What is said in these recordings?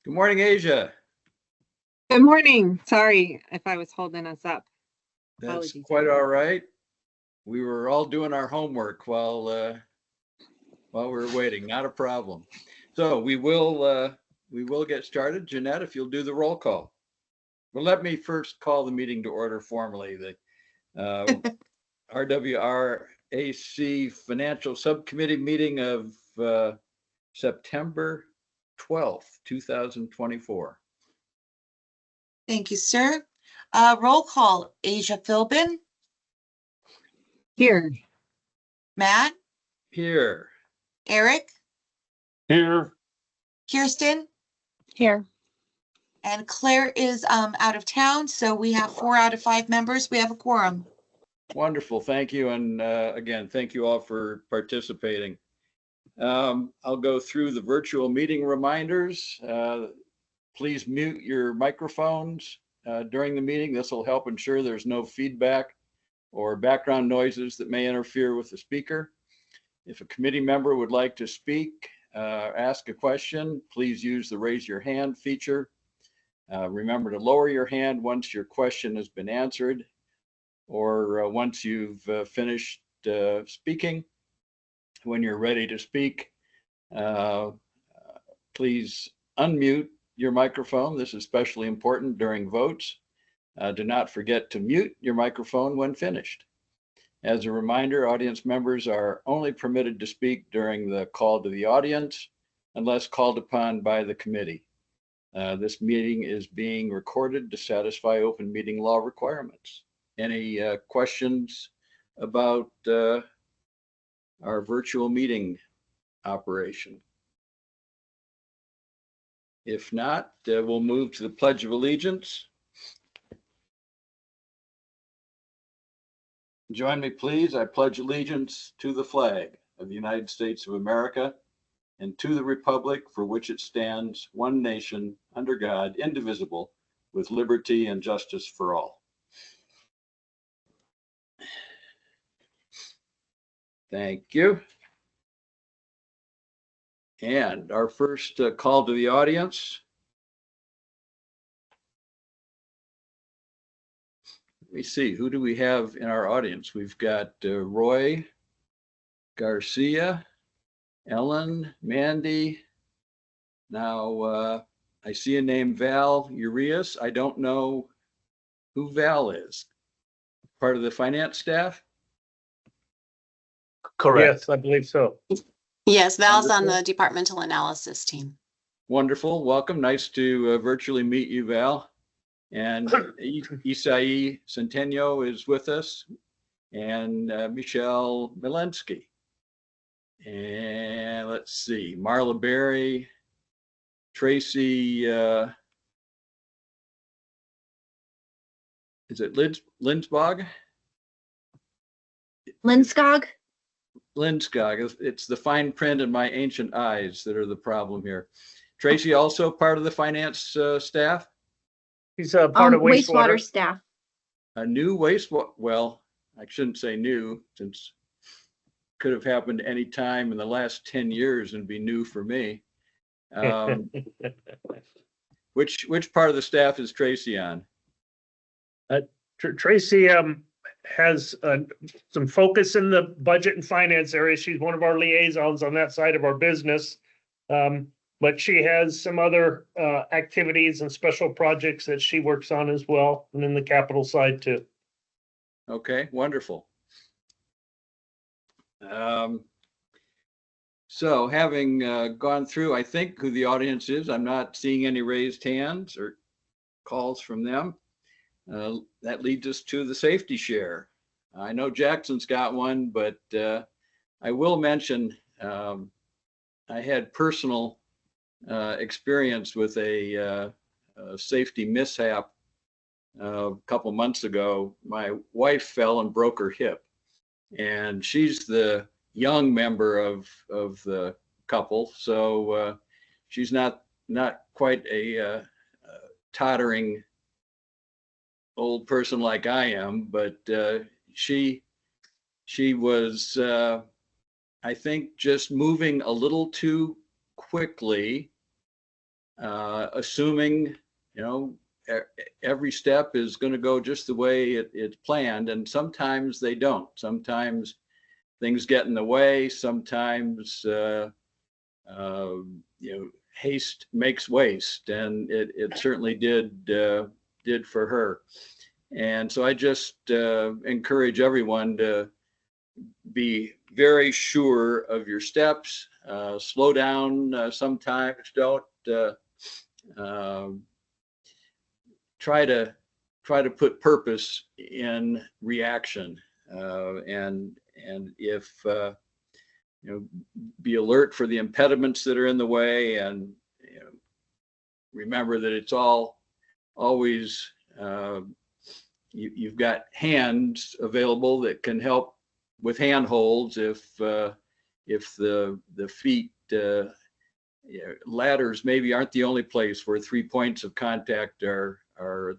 Good morning, Asia. Good morning. Sorry if I was holding us up. That's Apologies. quite all right. We were all doing our homework while we were waiting. Not a problem. So we will get started. Jeanette, if you'll do the roll call. Well, let me first call the meeting to order formally. The RWRAC Financial Subcommittee meeting of September 12th, 2024. Thank you, sir. Roll call, Asia Philbin, Here. Matt, Here. Eric, Here. Kirsten, Here. and Claire is out of town, so we have 4 out of 5 members. We have a quorum. Wonderful, thank you. And again, thank you all for participating. I'll go through the virtual meeting reminders. Please mute your microphones during the meeting. This will help ensure there's no feedback or background noises that may interfere with the speaker. If a committee member would like to speak, ask a question, please use the raise your hand feature. Remember to lower your hand once your question has been answered, or once you've finished speaking. When you're ready to speak, please unmute your microphone. This is especially important during votes. Do not forget to mute your microphone when finished. As a reminder, audience members are only permitted to speak during the call to the audience unless called upon by the committee. This meeting is being recorded to satisfy open meeting law requirements. Any questions about our virtual meeting operation? If not, we'll move to the Pledge of Allegiance. Join me, please. I pledge allegiance to the flag of the United States of America and to the republic for which it stands, one nation, under God, indivisible, with liberty and justice for all. Thank you. And our first call to the audience. Let me see, who do we have in our audience? We've got Roy Garcia, Ellen, Mandy. Now, I see a name, Val Urias. I don't know who Val is. Part of the finance staff? Correct. Yes, I believe so. Yes, Val's on Wonderful. the departmental analysis team. Wonderful. Welcome. Nice to virtually meet you, Val. And Isai Centeno is with us, and Michelle Milensky. And let's see, Marla Berry, Tracy, is it Lindsbog? Lindskog. Lindskog. It's the fine print in my ancient eyes that are the problem here. Tracy, also part of the finance staff? He's a part of Wastewater staff. A new wastewater, well, I shouldn't say new, since could have happened any time in the last 10 years and be new for me. Which part of the staff is Tracy on? Tracy has some focus in the budget and finance area. She's one of our liaisons on that side of our business. But she has some other activities and special projects that she works on as well, and in the capital side too. Okay, wonderful. So having gone through, I think, who the audience is, I'm not seeing any raised hands or calls from them. That leads us to the safety share. I know Jackson's got one, but I will mention I had personal experience with a safety mishap a couple months ago. My wife fell and broke her hip, and she's the young member of the couple, so she's not quite a tottering old person like I am, but she was I think just moving a little too quickly assuming, every step is going to go just the way it's planned. And sometimes they don't. Sometimes things get in the way. Sometimes, haste makes waste, and it certainly did for her. And so I just encourage everyone to be very sure of your steps. Slow down sometimes. Don't try to put purpose in reaction, and if be alert for the impediments that are in the way, and remember that it's always you've got hands available that can help with handholds if the feet ladders maybe aren't the only place where 3 points of contact are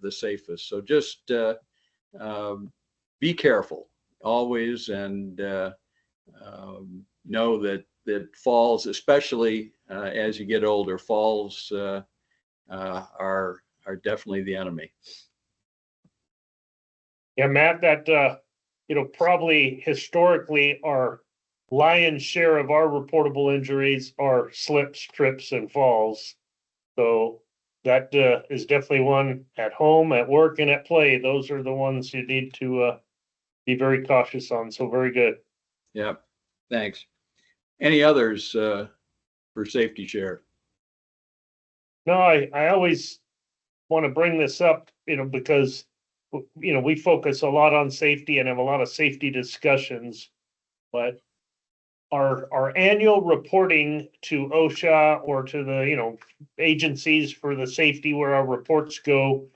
the safest. So just be careful always, and know that falls, especially as you get older, falls are definitely the enemy. Yeah, Matt, that, probably historically our lion's share of our reportable injuries are slips, trips, and falls. So that is definitely one at home, at work, and at play. Those are the ones you need to be very cautious on. So very good. Yeah, thanks. Any others for safety share? No, I always want to bring this up, because we focus a lot on safety and have a lot of safety discussions, but our annual reporting to OSHA or to the, agencies for the safety where our reports go,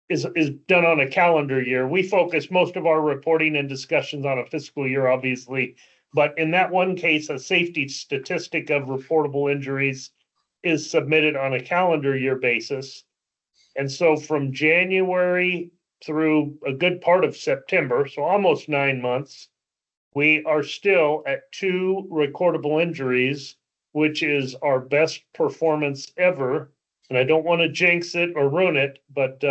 is done on a calendar year. We focus most of our reporting and discussions on a fiscal year, obviously, but in that one case, a safety statistic of reportable injuries is submitted on a calendar year basis. And so from January through a good part of September, so almost 9 months, we are still at 2 recordable injuries, which is our best performance ever. And I don't want to jinx it or ruin it, but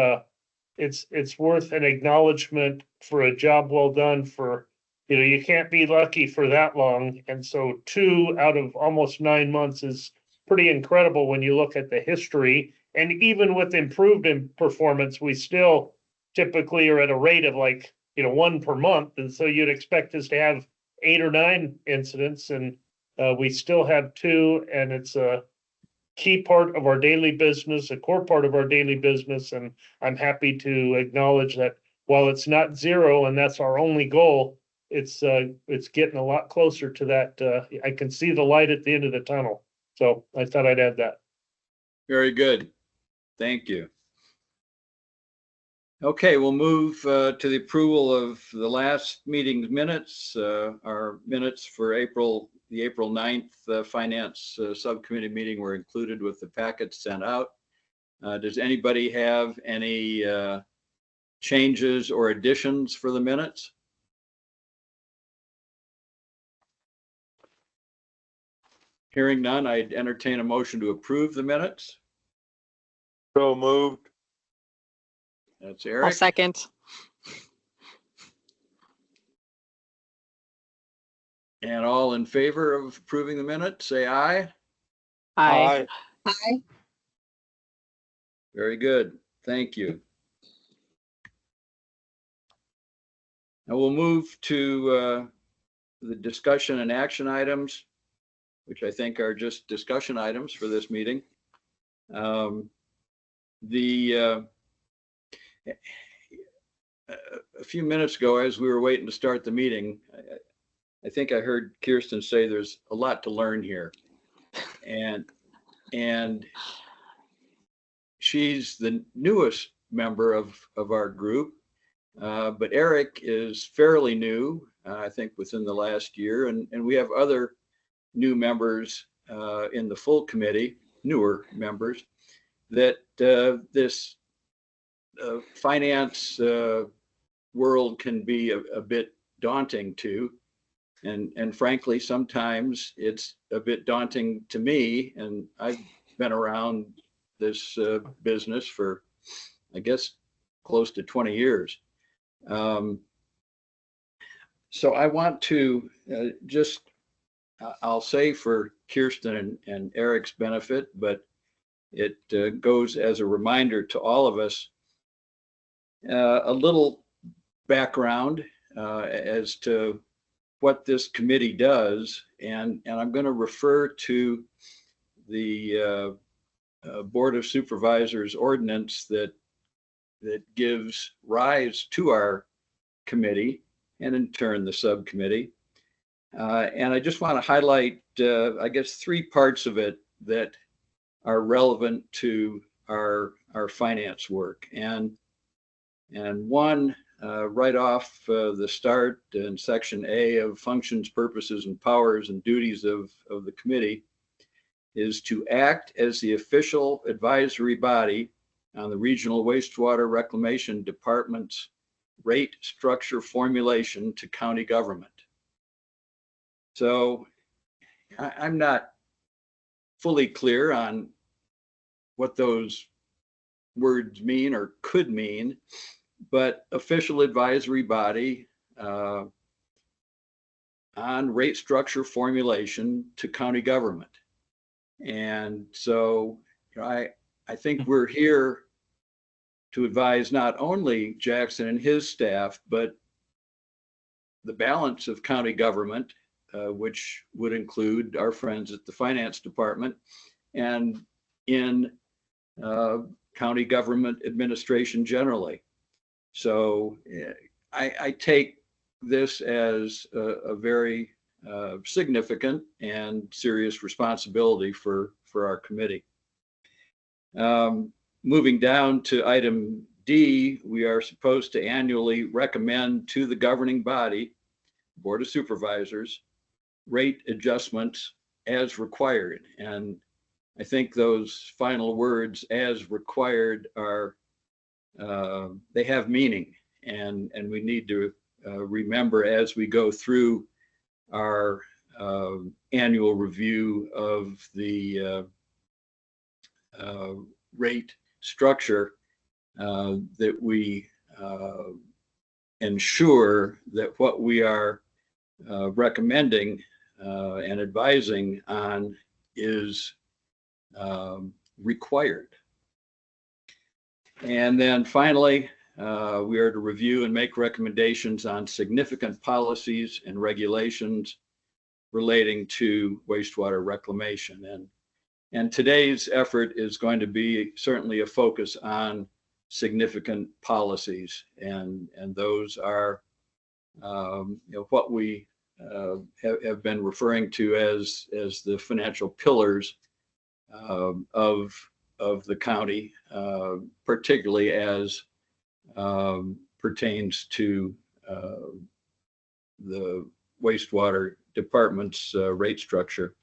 it's worth an acknowledgement for a job well done. For, you can't be lucky for that long. And so 2 out of almost 9 months is pretty incredible when you look at the history. And even with improved in performance, we still typically are at a rate of 1 per month. And so you'd expect us to have 8 or 9 incidents, and we still have 2, and it's a key part of our daily business, a core part of our daily business. And I'm happy to acknowledge that while it's not 0, and that's our only goal, it's getting a lot closer to that. I can see the light at the end of the tunnel. So I thought I'd add that. Very good. Thank you. Okay, we'll move to the approval of the last meeting's minutes. Our minutes for the April 9th Finance Subcommittee meeting were included with the packets sent out. Does anybody have any changes or additions for the minutes? Hearing none, I'd entertain a motion to approve the minutes. So moved. That's I'll Eric. second. And all in favor of approving the minutes, say aye. Aye. Aye. Very good. Thank you. Now we'll move to the discussion and action items, which I think are just discussion items for this meeting. A few minutes ago, as we were waiting to start the meeting, I think I heard Kirsten say there's a lot to learn here, and she's the newest member of our group, but Eric is fairly new, I think within the last year, and we have other new members in the full committee, newer members, that this finance world can be a bit daunting to, and frankly sometimes it's a bit daunting to me, and I've been around this business for, I guess, close to 20 years. So I want to I'll say for Kirsten and Eric's benefit, but it goes as a reminder to all of us, a little background as to what this committee does. And I'm going to refer to the Board of Supervisors ordinance that gives rise to our committee and in turn the subcommittee. And I just want to highlight, I guess, 3 parts of it that are relevant to our finance work. And one, right off the start in section A of functions, purposes, and powers and duties of the committee, is to act as the official advisory body on the Regional Wastewater Reclamation Department's rate structure formulation to county government. So I'm not fully clear on what those words mean or could mean, but official advisory body on rate structure formulation to county government. And so I think we're here to advise not only Jackson and his staff, but the balance of county government, which would include our friends at the finance department and in county government administration generally. So I take this as a very significant and serious responsibility for our committee. Moving down to item D, we are supposed to annually recommend to the governing body, Board of Supervisors, rate adjustments as required. And I think those final words, as required, are they have meaning, and we need to remember as we go through our annual review of the rate structure that we ensure that what we are recommending and advising on is required. And then finally, we are to review and make recommendations on significant policies and regulations relating to wastewater reclamation. And today's effort is going to be certainly a focus on significant policies, and those are what we have been referring to as the financial pillars of the county, particularly as pertains to the wastewater department's rate structure.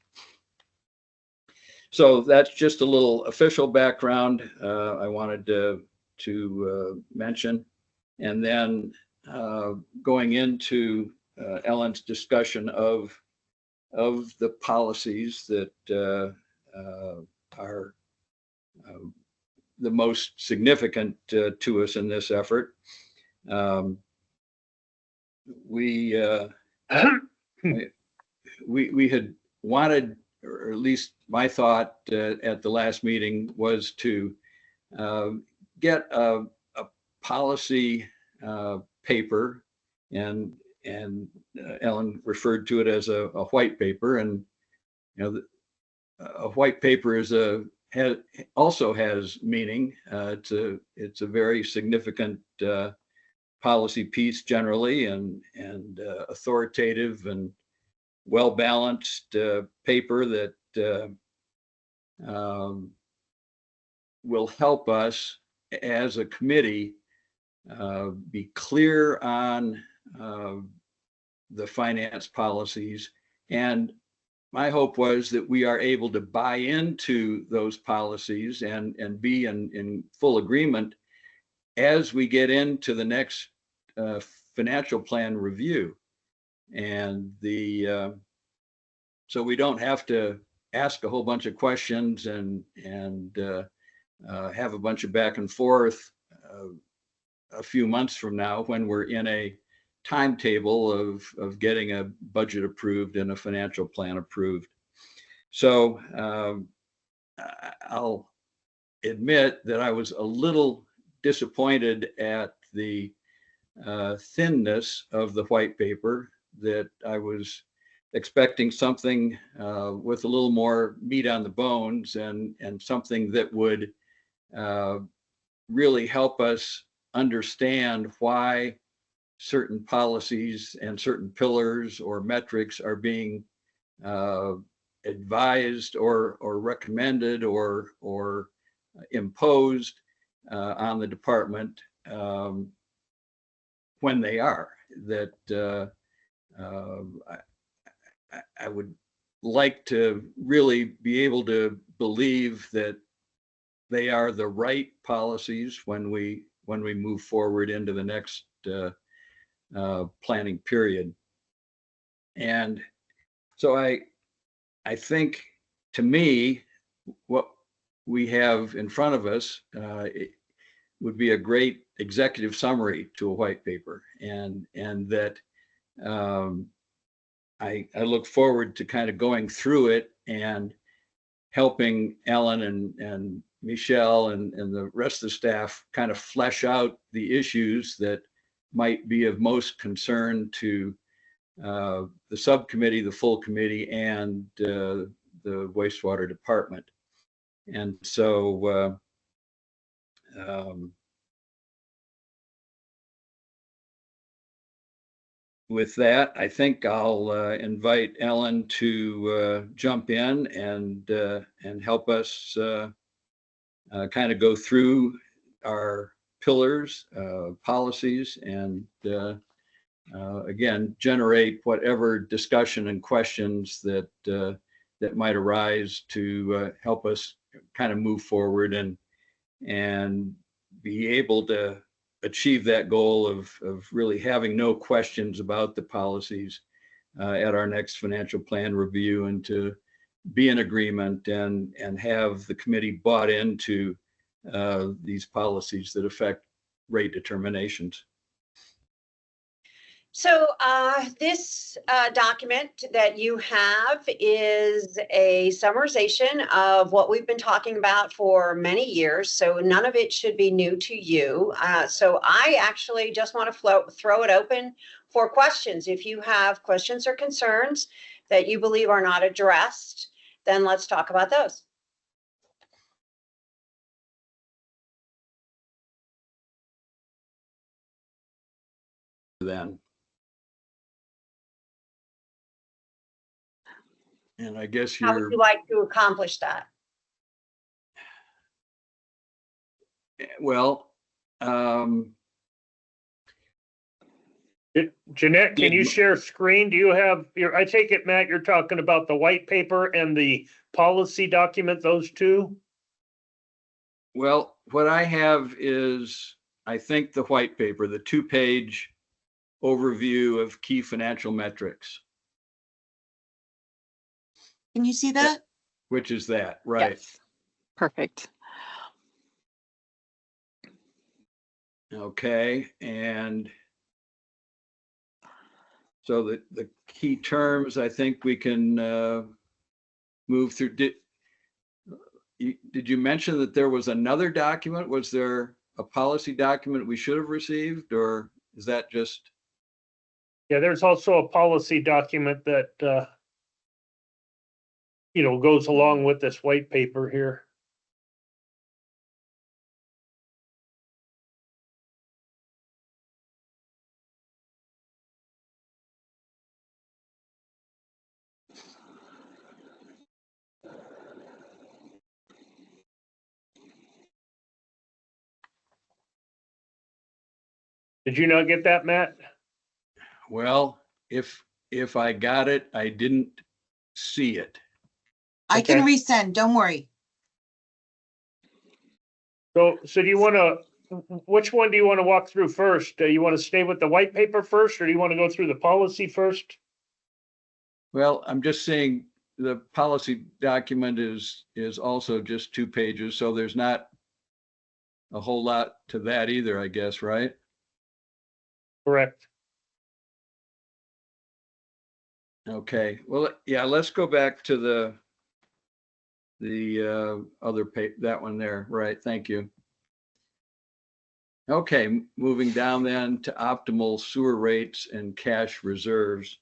So that's just a little official background I wanted to mention. And then going into Ellen's discussion of the policies that are the most significant to us in this effort. We had wanted, or at least my thought at the last meeting was to get a policy paper, and Ellen referred to it as a white paper, and a white paper is also has meaning. It's a very significant policy piece generally, and authoritative and well-balanced paper that will help us as a committee be clear on the finance policies. And my hope was that we are able to buy into those policies and be in full agreement as we get into the next financial plan review. And so we don't have to ask a whole bunch of questions and have a bunch of back and forth a few months from now when we're in a timetable of getting a budget approved and a financial plan approved. So I'll admit that I was a little disappointed at the thinness of the white paper, that I was expecting something with a little more meat on the bones and something that would really help us understand why certain policies and certain pillars or metrics are being advised or recommended or imposed on the department when they are. That I would like to really be able to believe that they are the right policies when we move forward into the next planning period. And so I think, to me, what we have in front of us it would be a great executive summary to a white paper, and that I look forward to kind of going through it and helping Ellen and Michelle and the rest of the staff kind of flesh out the issues that might be of most concern to the subcommittee, the full committee, and the wastewater department. And so with that, I think I'll invite Ellen to jump in and help us kind of go through our pillars, policies, and again, generate whatever discussion and questions that that might arise to help us kind of move forward and be able to achieve that goal of really having no questions about the policies at our next financial plan review, and to be in agreement and have the committee bought into these policies that affect rate determinations. So this document that you have is a summarization of what we've been talking about for many years. So none of it should be new to you. So I actually just want to throw it open for questions. If you have questions or concerns that you believe are not addressed, then let's talk about those. Then. And I guess How would you like to accomplish that? Well, Jeanette, can you share screen? Do you have your, I take it, Matt, you're talking about the white paper and the policy document, those two? well, what I have is, I think, the white paper, the 2-page overview of key financial metrics. Can you see that? Which is that, right? Yes. Perfect. Okay, and so the key terms, I think we can move through. Did you mention that there was another document? Was there a policy document we should have received, or is that just? Yeah, there's also a policy document that goes along with this white paper here. Did you not get that, Matt? Well, if I got it, I didn't see it. I can Okay. resend, don't worry. So do you want to, which one do you want to walk through first? Do you want to stay with the white paper first, or do you want to go through the policy first? Well, I'm just saying, the policy document is also just 2 pages, so there's not a whole lot to that either, I guess, right? Correct. Okay, well, yeah, let's go back to the other page, that one there, right, thank you. Okay, moving down then to optimal sewer rates and cash reserves.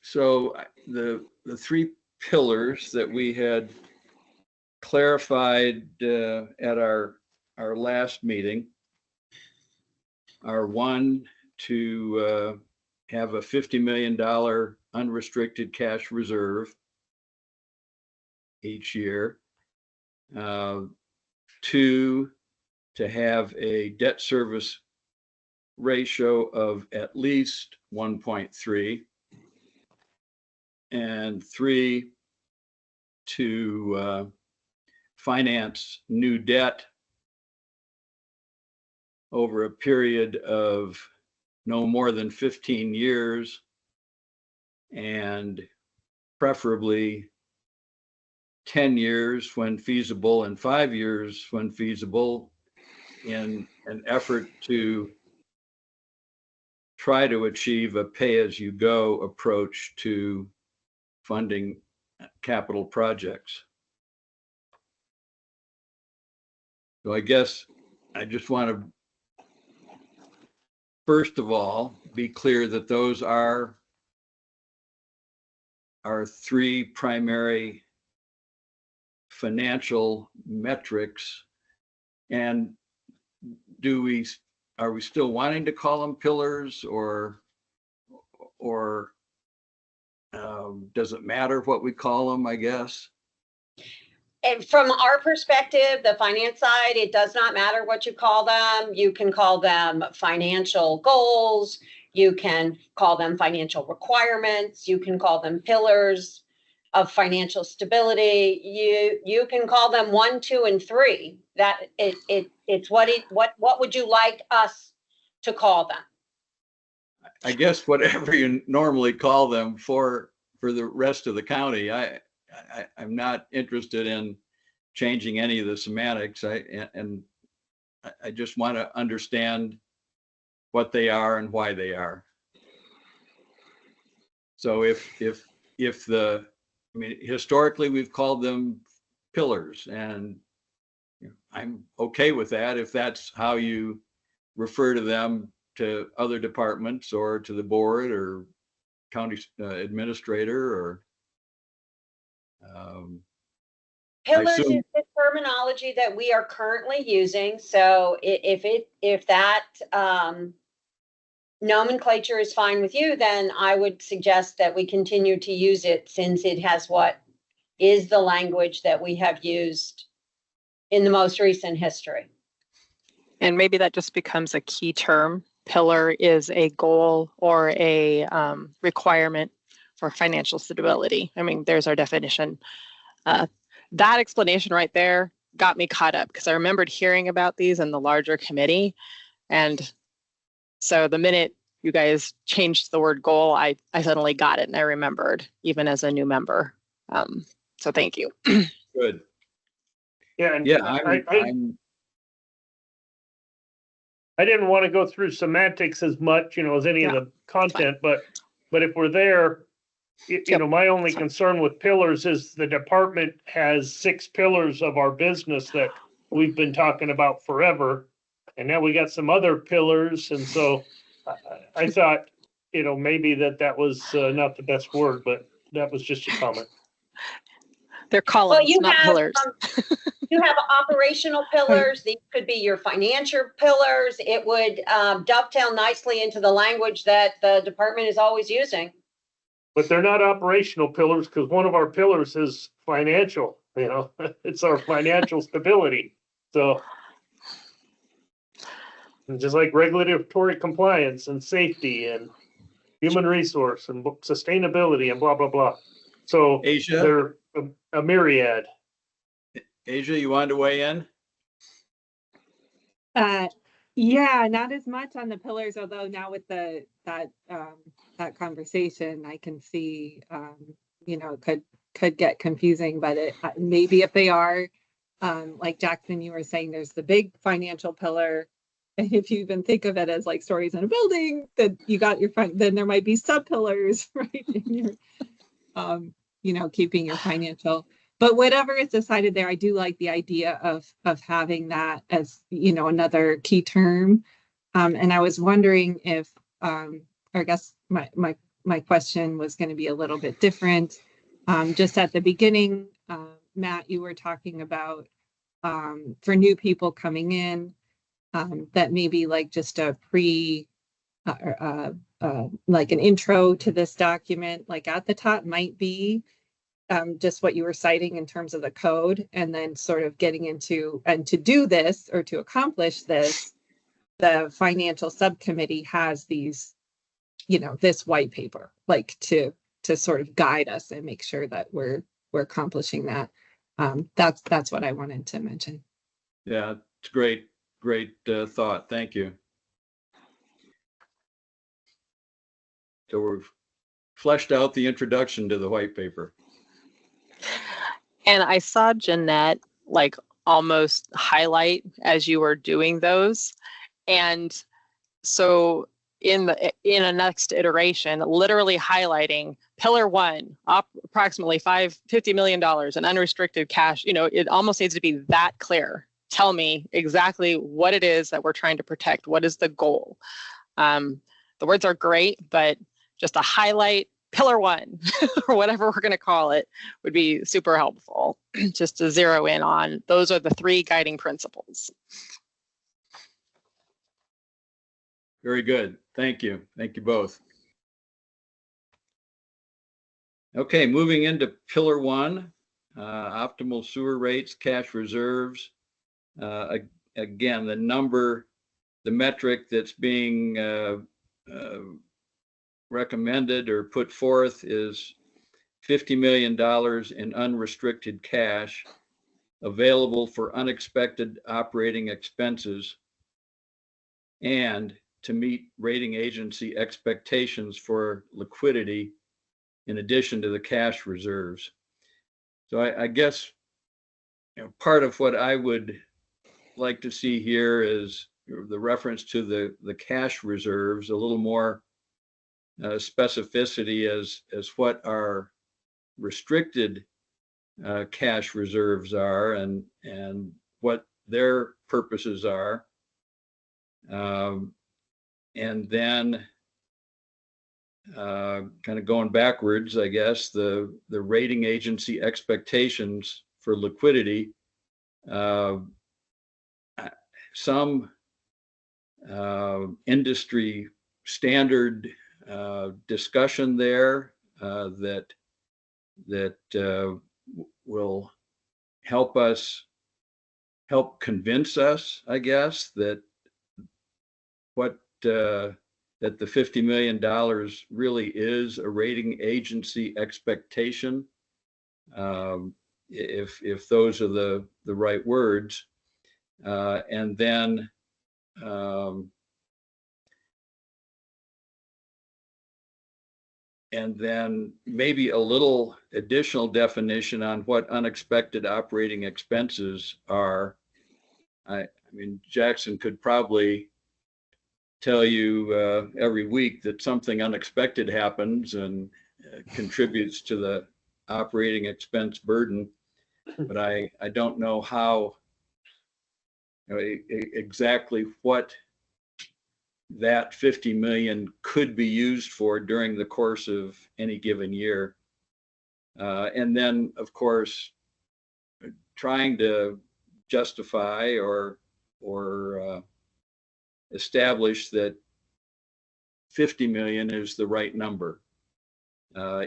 So the 3 pillars that we had clarified at our last meeting are, 1, to have a $50 million unrestricted cash reserve each year. 2, to have a debt service ratio of at least 1.3. And 3, to finance new debt over a period of no more than 15 years, and preferably 10 years when feasible and 5 years when feasible, in an effort to try to achieve a pay-as-you-go approach to funding capital projects. So I guess I just want to, first of all, be clear that those are our 3 primary financial metrics. And are we still wanting to call them pillars, or does it matter what we call them, I guess? And from our perspective, the finance side, it does not matter what you call them. You can call them financial goals. You can call them financial requirements. You can call them pillars of financial stability. You can call them 1, 2, and 3. That it's what would you like us to call them? I guess whatever you normally call them for the rest of the county. I'm not interested in changing any of the semantics. I just want to understand what they are and why they are. So I mean, historically we've called them pillars, and I'm okay with that if that's how you refer to them to other departments or to the board or county administrator or Pillars assume- is the terminology that we are currently using. So if that nomenclature is fine with you, then I would suggest that we continue to use it, since it has what is the language that we have used in the most recent history. And maybe that just becomes a key term. Pillar is a goal or a requirement for financial stability. I mean, there's our definition. That explanation right there got me caught up, because I remembered hearing about these in the larger committee. And so the minute you guys changed the word goal, I suddenly got it, and I remembered, even as a new member. So thank you. Good. Yeah, and Yeah, I didn't want to go through semantics as much, as any of the content, but if we're there, my only concern with pillars is the department has 6 pillars of our business that we've been talking about forever. And now we got some other pillars. And so I thought, maybe that was not the best word, but that was just a comment. They're columns, not pillars. You have operational pillars. These could be your financial pillars. It would dovetail nicely into the language that the department is always using. But they're not operational pillars, because one of our pillars is financial, it's our financial stability. So just like regulatory compliance and safety and human resource and sustainability and blah, blah, blah. So Asia, they're a myriad. Asia, you wanted to weigh in? Yeah, not as much on the pillars, although now with that conversation, I can see, could get confusing, but maybe if they are, like Jackson, you were saying, there's the big financial pillar. And if you even think of it as like stories in a building, that you got then there might be sub pillars, right? In your, keeping your financial. But whatever is decided there, I do like the idea of having that as, another key term. And I was wondering if, I guess my question was going to be a little bit different. Just at the beginning, Matt, you were talking about for new people coming in, that maybe like just a like an intro to this document, like at the top might be just what you were citing in terms of the code, and then sort of getting into, and to do this or to accomplish this, the financial subcommittee has these, this white paper, like to sort of guide us and make sure that we're accomplishing that. That's what I wanted to mention. Yeah, it's great thought. Thank you. So we've fleshed out the introduction to the white paper. And I saw Jeanette like almost highlight as you were doing those. And so in a next iteration, literally highlighting pillar 1, approximately $50 million in unrestricted cash, it almost needs to be that clear. Tell me exactly what it is that we're trying to protect. What is the goal? The words are great, but just a highlight pillar 1 or whatever we're going to call it would be super helpful, just to zero in on. Those are the 3 guiding principles. Very good. Thank you. Thank you both. Okay, moving into pillar 1, optimal sewer rates, cash reserves. Again, the metric that's being recommended or put forth is $50 million in unrestricted cash available for unexpected operating expenses and to meet rating agency expectations for liquidity in addition to the cash reserves. So I guess part of what I would like to see here is the reference to the cash reserves, a little more specificity as what our restricted cash reserves are and what their purposes are. And then kind of going backwards, I guess, the rating agency expectations for liquidity. Some industry standard discussion there that will help convince us, I guess, that that the $50 million really is a rating agency expectation, if those are the right words, and then maybe a little additional definition on what unexpected operating expenses are. I mean, Jackson could probably tell you every week that something unexpected happens and contributes to the operating expense burden, but I don't know how, exactly what that 50 million could be used for during the course of any given year. And then, of course, trying to justify or establish that 50 million is the right number.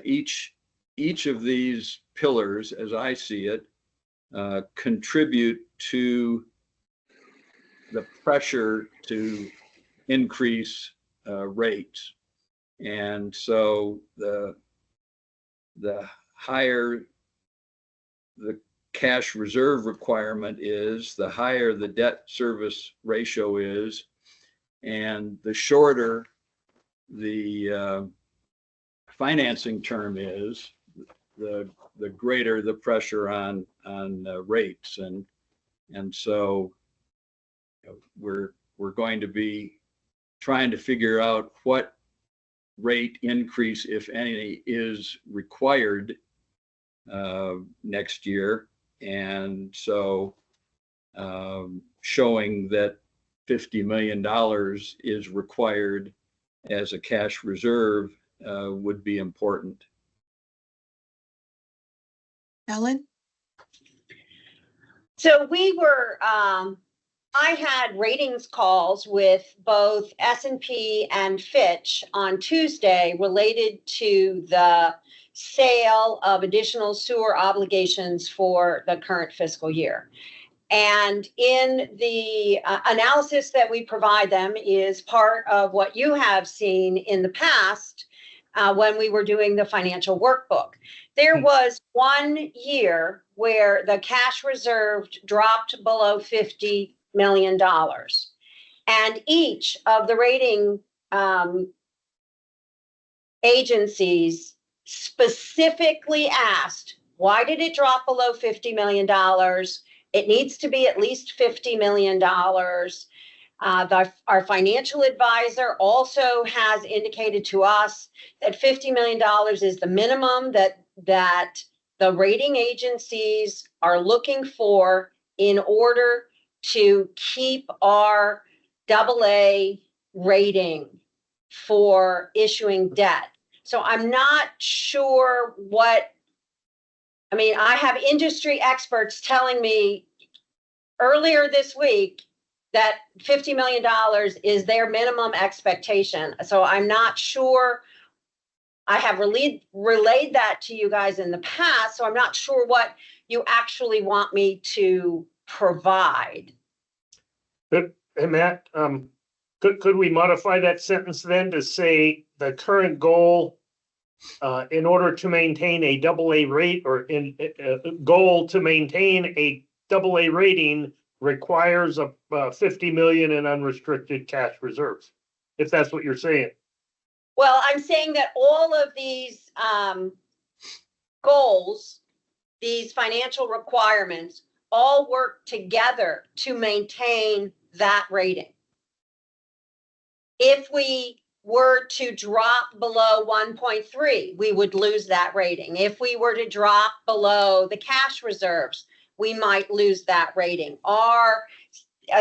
Each of these pillars, as I see it, contribute to the pressure to increase rates. And so the higher the cash reserve requirement is, the higher the debt service ratio is, And the shorter the financing term is, the greater the pressure on rates. And so we're going to be trying to figure out what rate increase, if any, is required next year. And so showing that $50 million is required as a cash reserve would be important. Ellen? So we were, I had ratings calls with both S&P and Fitch on Tuesday related to the sale of additional sewer obligations for the current fiscal year. And in the analysis that we provide them is part of what you have seen in the past when we were doing the financial workbook. There was 1 year where the cash reserve dropped below $50 million. And each of the rating agencies specifically asked, why did it drop below $50 million? It needs to be at least $50 million. Our financial advisor also has indicated to us that $50 million is the minimum that the rating agencies are looking for in order to keep our AA rating for issuing debt. So I'm not sure I have industry experts telling me earlier this week that $50 million is their minimum expectation. So I'm not sure. I have relayed that to you guys in the past, so I'm not sure what you actually want me to provide. Hey, Matt, could we modify that sentence then to say the current goal in order to maintain a AA rate, or in goal to maintain a AA rating requires a 50 million in unrestricted cash reserves, if that's what you're saying? Well, I'm saying that all of these goals, these financial requirements, all work together to maintain that rating. If we were to drop below 1.3, we would lose that rating. If we were to drop below the cash reserves, we might lose that rating. Our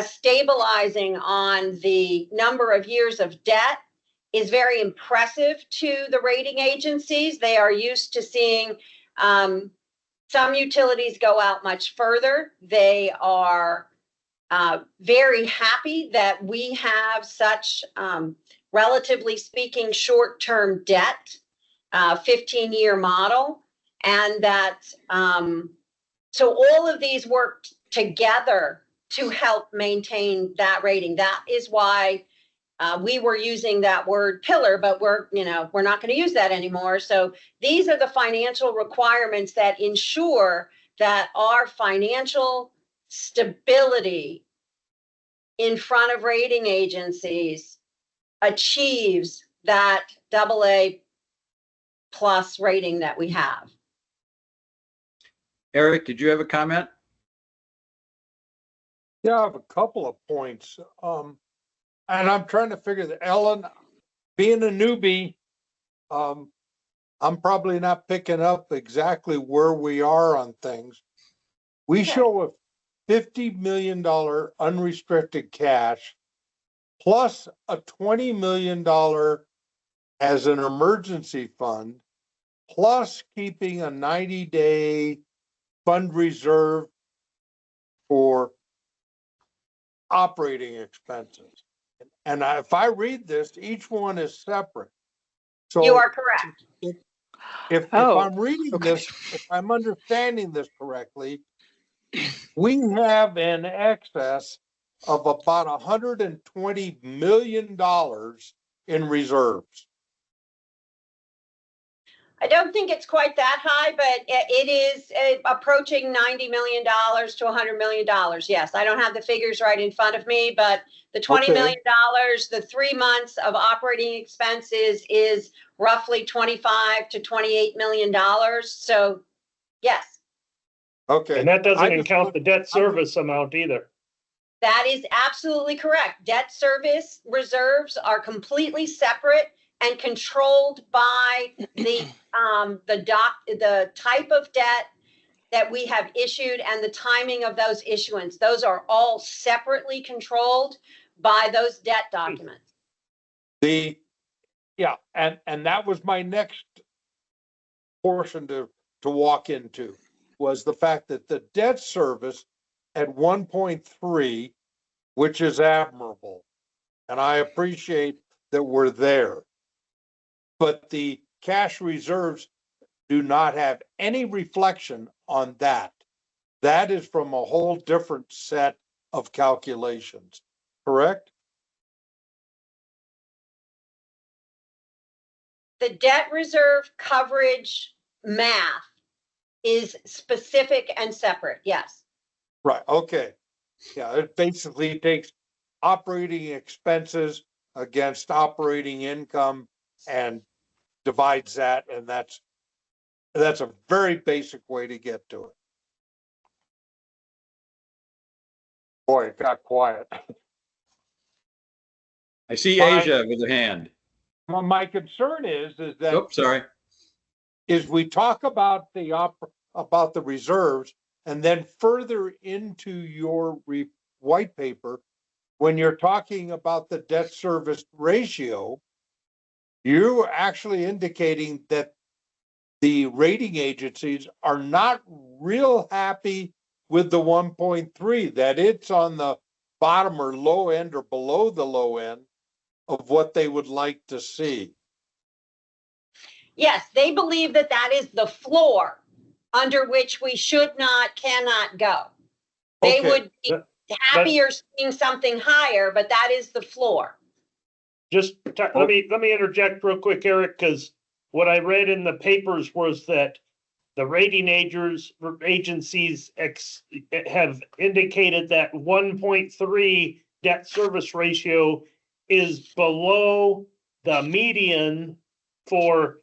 stabilizing on the number of years of debt is very impressive to the rating agencies. They are used to seeing some utilities go out much further. They are very happy that we have such, relatively speaking, short-term debt, 15-year model, and that so all of these work together to help maintain that rating. That is why we were using that word pillar, but we're not going to use that anymore. So these are the financial requirements that ensure that our financial stability in front of rating agencies achieves that AA plus rating that we have. Eric, did you have a comment? Yeah, I have a couple of points. And I'm trying to figure that, Ellen, being a newbie, I'm probably not picking up exactly where we are on things. We show a $50 million unrestricted cash plus a $20 million as an emergency fund, plus keeping a 90-day fund reserve for operating expenses. And if I read this, each one is separate. So You are correct. If I'm reading this, if I'm understanding this correctly, we have an excess of about $120 million in reserves. I don't think it's quite that high, but it is approaching $90 million to $100 million. Yes, I don't have the figures right in front of me, but the $20 million, the 3 months of operating expenses is roughly $25 to $28 million. So yes, Okay. And that I doesn't just count want- the debt service amount either. that is absolutely correct. Debt service reserves are completely separate and controlled by the type of debt that we have issued and the timing of those issuance. Those are all separately controlled by those debt documents. Yeah, and that was my next portion to walk into, was the fact that the debt service at 1.3, which is admirable, and I appreciate that we're there. But the cash reserves do not have any reflection on that. That is from a whole different set of calculations, correct? The debt reserve coverage math is specific and separate, yes. Right, okay. Yeah, it basically takes operating expenses against operating income and divides that, and that's a very basic way to get to it. Boy, it got quiet. I see Fine. Asia with a hand. Well, my concern is that Oops, sorry. is we talk about the reserves, and then further into your white paper, when you're talking about the debt service ratio, you're actually indicating that the rating agencies are not real happy with the 1.3, that it's on the bottom or low end or below the low end of what they would like to see. Yes, they believe that that is the floor under which we cannot go. They Okay. would be happier seeing something higher, but that is the floor. Just let me interject real quick, Eric, because what I read in the papers was that the rating agencies have indicated that 1.3 debt service ratio is below the median for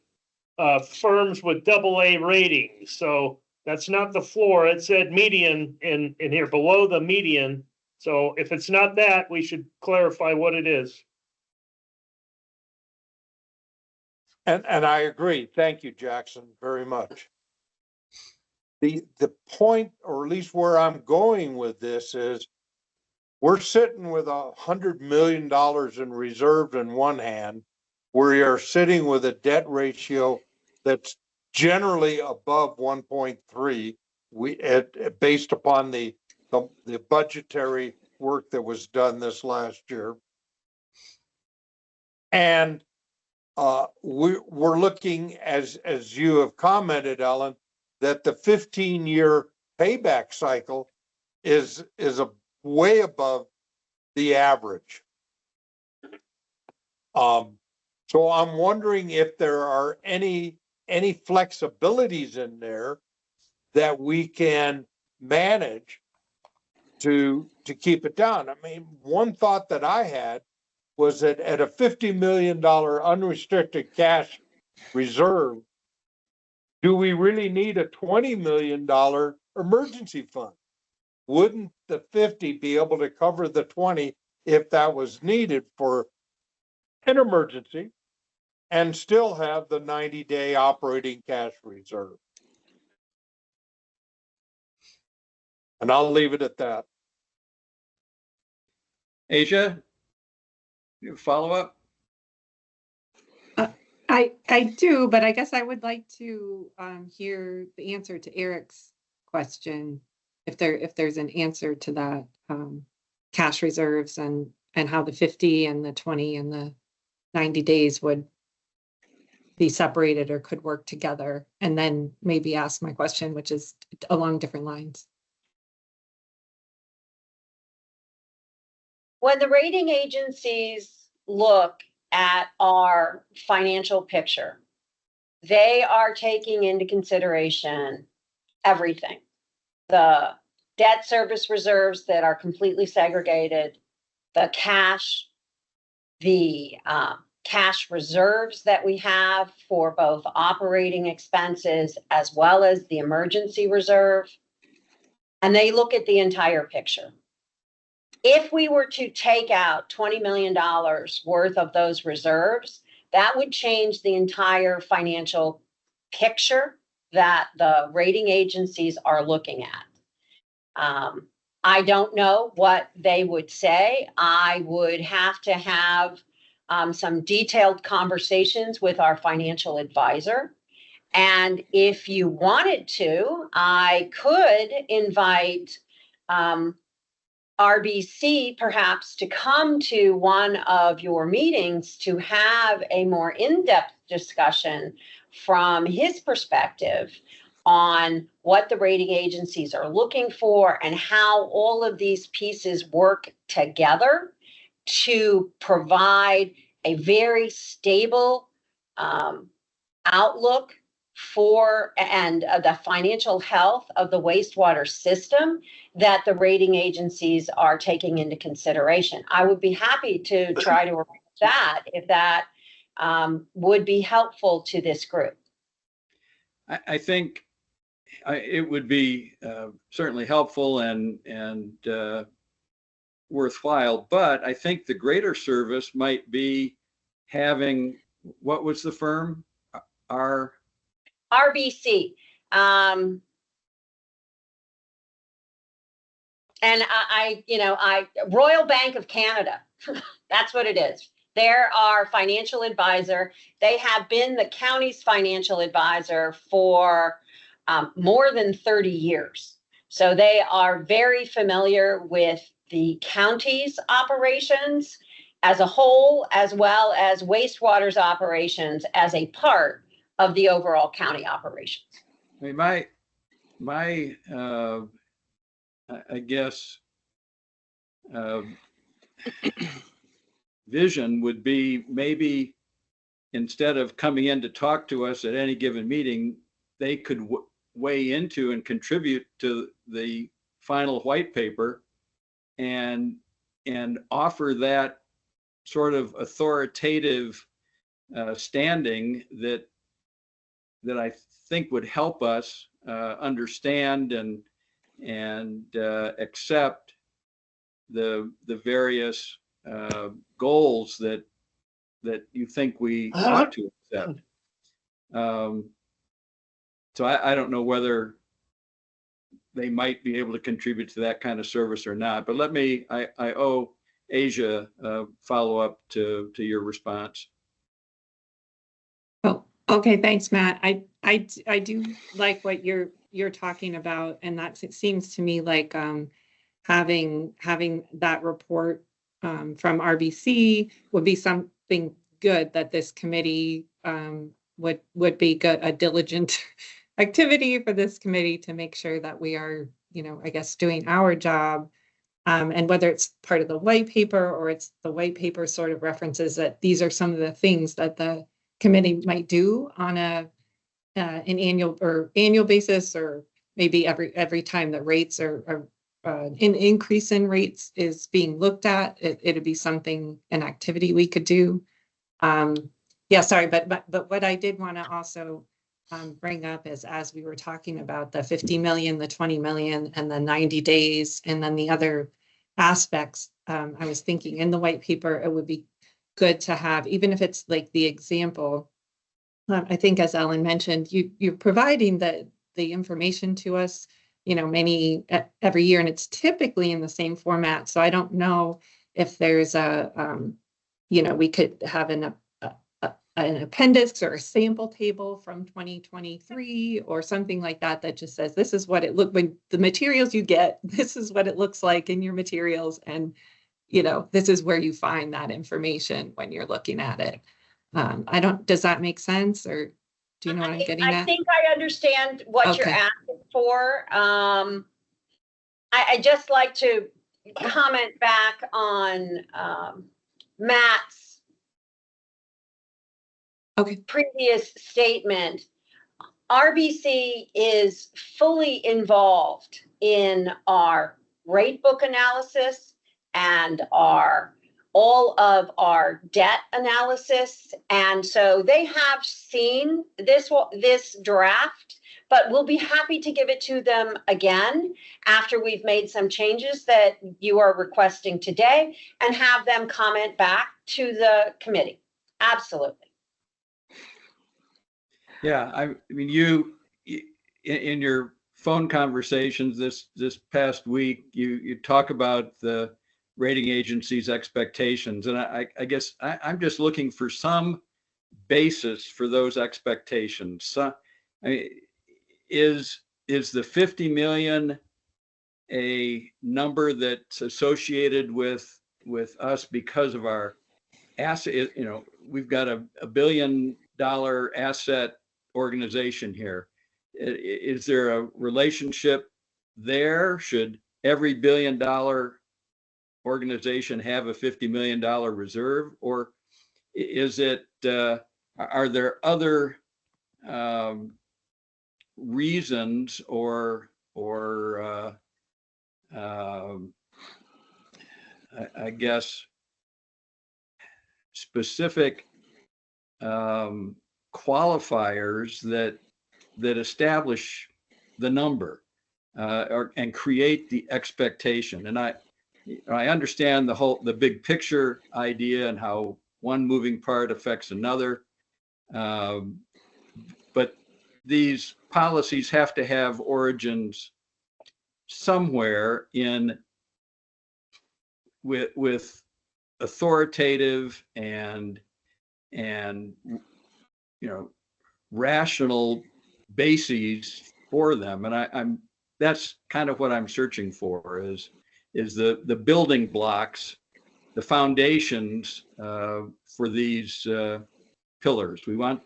firms with AA ratings. So that's not the floor. It said median in here, below the median. So if it's not that, we should clarify what it is. And I agree. Thank you, Jackson, very much. The point, or at least where I'm going with this, is we're sitting with $100 million in reserve in one hand. We are sitting with a debt ratio that's generally above 1.3. Based upon the budgetary work that was done this last year. And we're looking, as you have commented, Ellen, that the 15-year payback cycle is way above the average. So I'm wondering if there are any flexibilities in there that we can manage to keep it down. I mean, one thought that I had was that at a $50 million unrestricted cash reserve, do we really need a $20 million emergency fund? Wouldn't the 50 be able to cover the 20 if that was needed for an emergency and still have the 90-day operating cash reserve? And I'll leave it at that. Asia, you follow up? I do, but I guess I would like to hear the answer to Eric's question, if there's an answer to that, cash reserves and how the 50 and the 20 and the 90 days would be separated or could work together, and then maybe ask my question, which is along different lines. When the rating agencies look at our financial picture, they are taking into consideration everything. The debt service reserves that are completely segregated, the cash, the cash reserves that we have for both operating expenses as well as the emergency reserve. And they look at the entire picture. If we were to take out $20 million worth of those reserves, that would change the entire financial picture that the rating agencies are looking at. I don't know what they would say. I would have to have some detailed conversations with our financial advisor. And if you wanted to, I could invite RBC perhaps to come to one of your meetings to have a more in-depth discussion from his perspective on what the rating agencies are looking for and how all of these pieces work together to provide a very stable outlook for and the financial health of the wastewater system that the rating agencies are taking into consideration. I would be happy to try to arrange that if that would be helpful to this group. I think it would be certainly helpful and worthwhile, but I think the greater service might be having, what was the firm? RBC. And I Royal Bank of Canada, that's what it is. They're our financial advisor. They have been the county's financial advisor for more than 30 years. So they are very familiar with the county's operations as a whole, as well as wastewater's operations as a part of the overall county operations. I mean, my I guess vision would be maybe instead of coming in to talk to us at any given meeting, they could weigh into and contribute to the final white paper and offer that sort of authoritative standing that I think would help us understand and accept the various goals that you think we ought to accept. So I don't know whether they might be able to contribute to that kind of service or not. But I owe Asia follow up to your response. Oh, okay, thanks, Matt. I do like what you're talking about, and that it seems to me like having that report from RBC would be something good that this committee would be good, a diligent activity for this committee to make sure that we are, I guess, doing our job. And whether it's part of the white paper or it's the white paper sort of references that these are some of the things that the committee might do on an annual basis, or maybe every time the rates are an increase in rates is being looked at, it'd be an activity we could do. Yeah, sorry, but what I did want to also bring up is, as we were talking about the 50 million, the 20 million, and the 90 days, and then the other aspects, I was thinking in the white paper, it would be good to have, even if it's like the example, I think as Ellen mentioned, you're providing the information to us, every year, and it's typically in the same format. So I don't know if there's we could have an appendix or a sample table from 2023 or something like that just says, this is what it looked when the materials you get, this is what it looks like in your materials. And, this is where you find that information when you're looking at it. Does that make sense, or do you know what I'm getting at? I think I understand what you're asking for. I just like to comment back on Matt's Okay. previous statement, RBC is fully involved in our rate book analysis and all of our debt analysis. And so they have seen this draft, but we'll be happy to give it to them again after we've made some changes that you are requesting today and have them comment back to the committee. Absolutely. Yeah, I mean, in your phone conversations this past week, you talk about the rating agency's expectations, and I guess I'm just looking for some basis for those expectations. So, I mean, is the 50 million a number that's associated with us because of our asset? You know, we've got a $1 billion asset organization here. Is there a relationship there? Should every $1 billion organization have a $50 million reserve, or is it? Are there other reasons or I guess specific qualifiers that establish the number and create the expectation? And I understand the big picture idea and how one moving part affects another, but these policies have to have origins somewhere with authoritative and rational bases for them. And that's kind of what I'm searching for is the building blocks, the foundations for these pillars. We want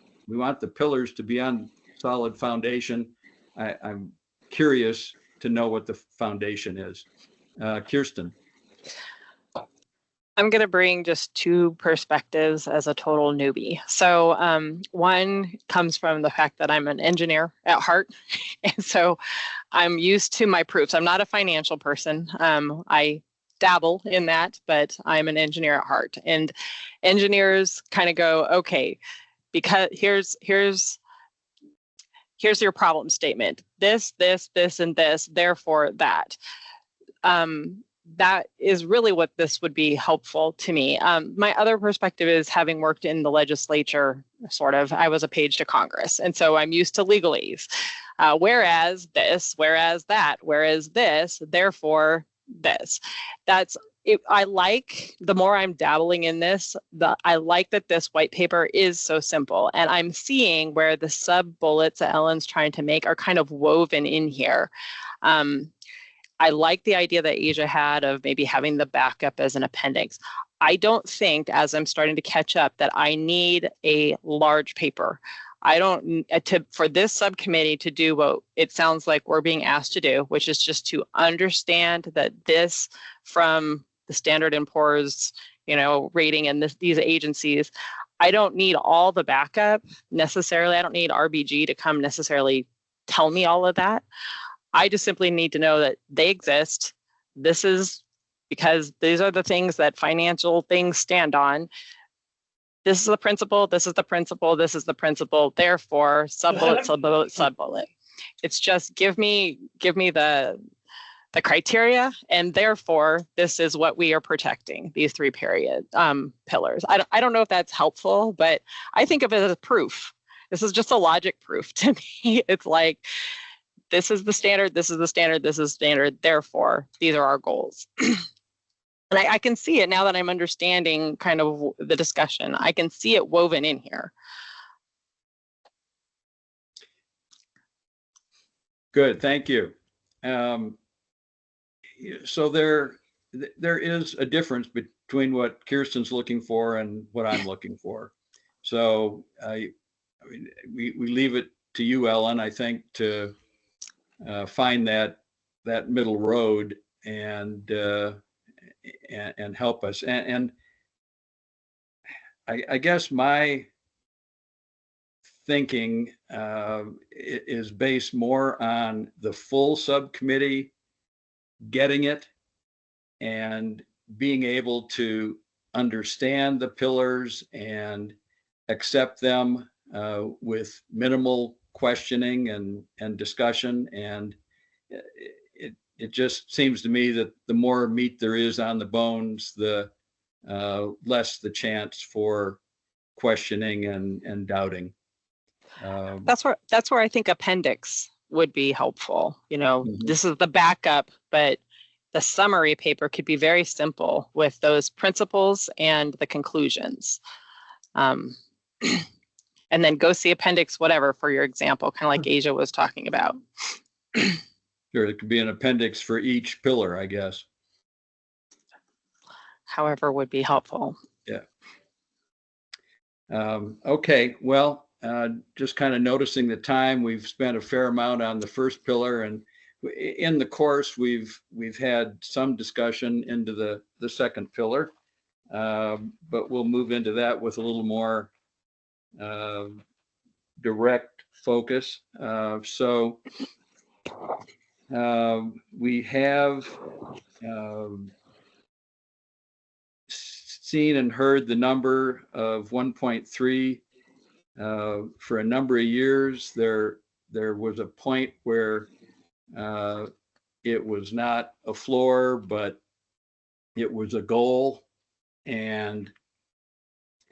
the pillars to be on solid foundation. I'm curious to know what the foundation is. Kirsten. I'm going to bring just two perspectives as a total newbie. So one comes from the fact that I'm an engineer at heart. And so I'm used to my proofs. I'm not a financial person. I dabble in that, but I'm an engineer at heart. And engineers kind of go, okay, because here's your problem statement. This, and this, therefore that. That is really what this would be helpful to me. My other perspective is having worked in the legislature, sort of, I was a page to Congress. And so I'm used to legalese. Whereas this, whereas that, whereas this, therefore this. That's it. I like, the more I'm dabbling in this, I like that this white paper is so simple. And I'm seeing where the sub bullets that Ellen's trying to make are kind of woven in here. I like the idea that Asia had of maybe having the backup as an appendix. I don't think, as I'm starting to catch up, that I need a large paper. I don't, for this subcommittee to do what it sounds like we're being asked to do, which is just to understand that this from the Standard & Poor's, rating and these agencies, I don't need all the backup necessarily. I don't need RBG to come necessarily tell me all of that. I just simply need to know that they exist. This is because these are the things that financial things stand on. This is the principle, this is the principle, this is the principle. Therefore, sub-bullet, sub-bullet, sub-bullet. It's just give me the criteria, and therefore this is what we are protecting, these three pillars. I don't know if that's helpful, but I think of it as proof. This is just a logic proof to me. It's like, this is the standard, this is the standard, this is standard, therefore, these are our goals. And I can see it now that I'm understanding kind of the discussion. I can see it woven in here. Good, thank you. So there is a difference between what Kirsten's looking for and what I'm looking for. So we leave it to you, Ellen, I think, to find that middle road and help us. And I guess my thinking is based more on the full subcommittee getting it and being able to understand the pillars and accept them with minimal questioning and discussion. And it just seems to me that the more meat there is on the bones, the less the chance for questioning and doubting. That's where I think appendix would be helpful. Mhm. This is the backup, but the summary paper could be very simple with those principles and the conclusions. And then go see appendix, whatever, for your example, kind of like Asia was talking about. Sure, it could be an appendix for each pillar, I guess. However would be helpful. Yeah. Okay, well, just kind of noticing the time, we've spent a fair amount on the first pillar, and in the course, we've had some discussion into the second pillar, but we'll move into that with a little more direct focus. So we have seen and heard the number of 1.3 for a number of years. There was a point where it was not a floor, but it was a goal, and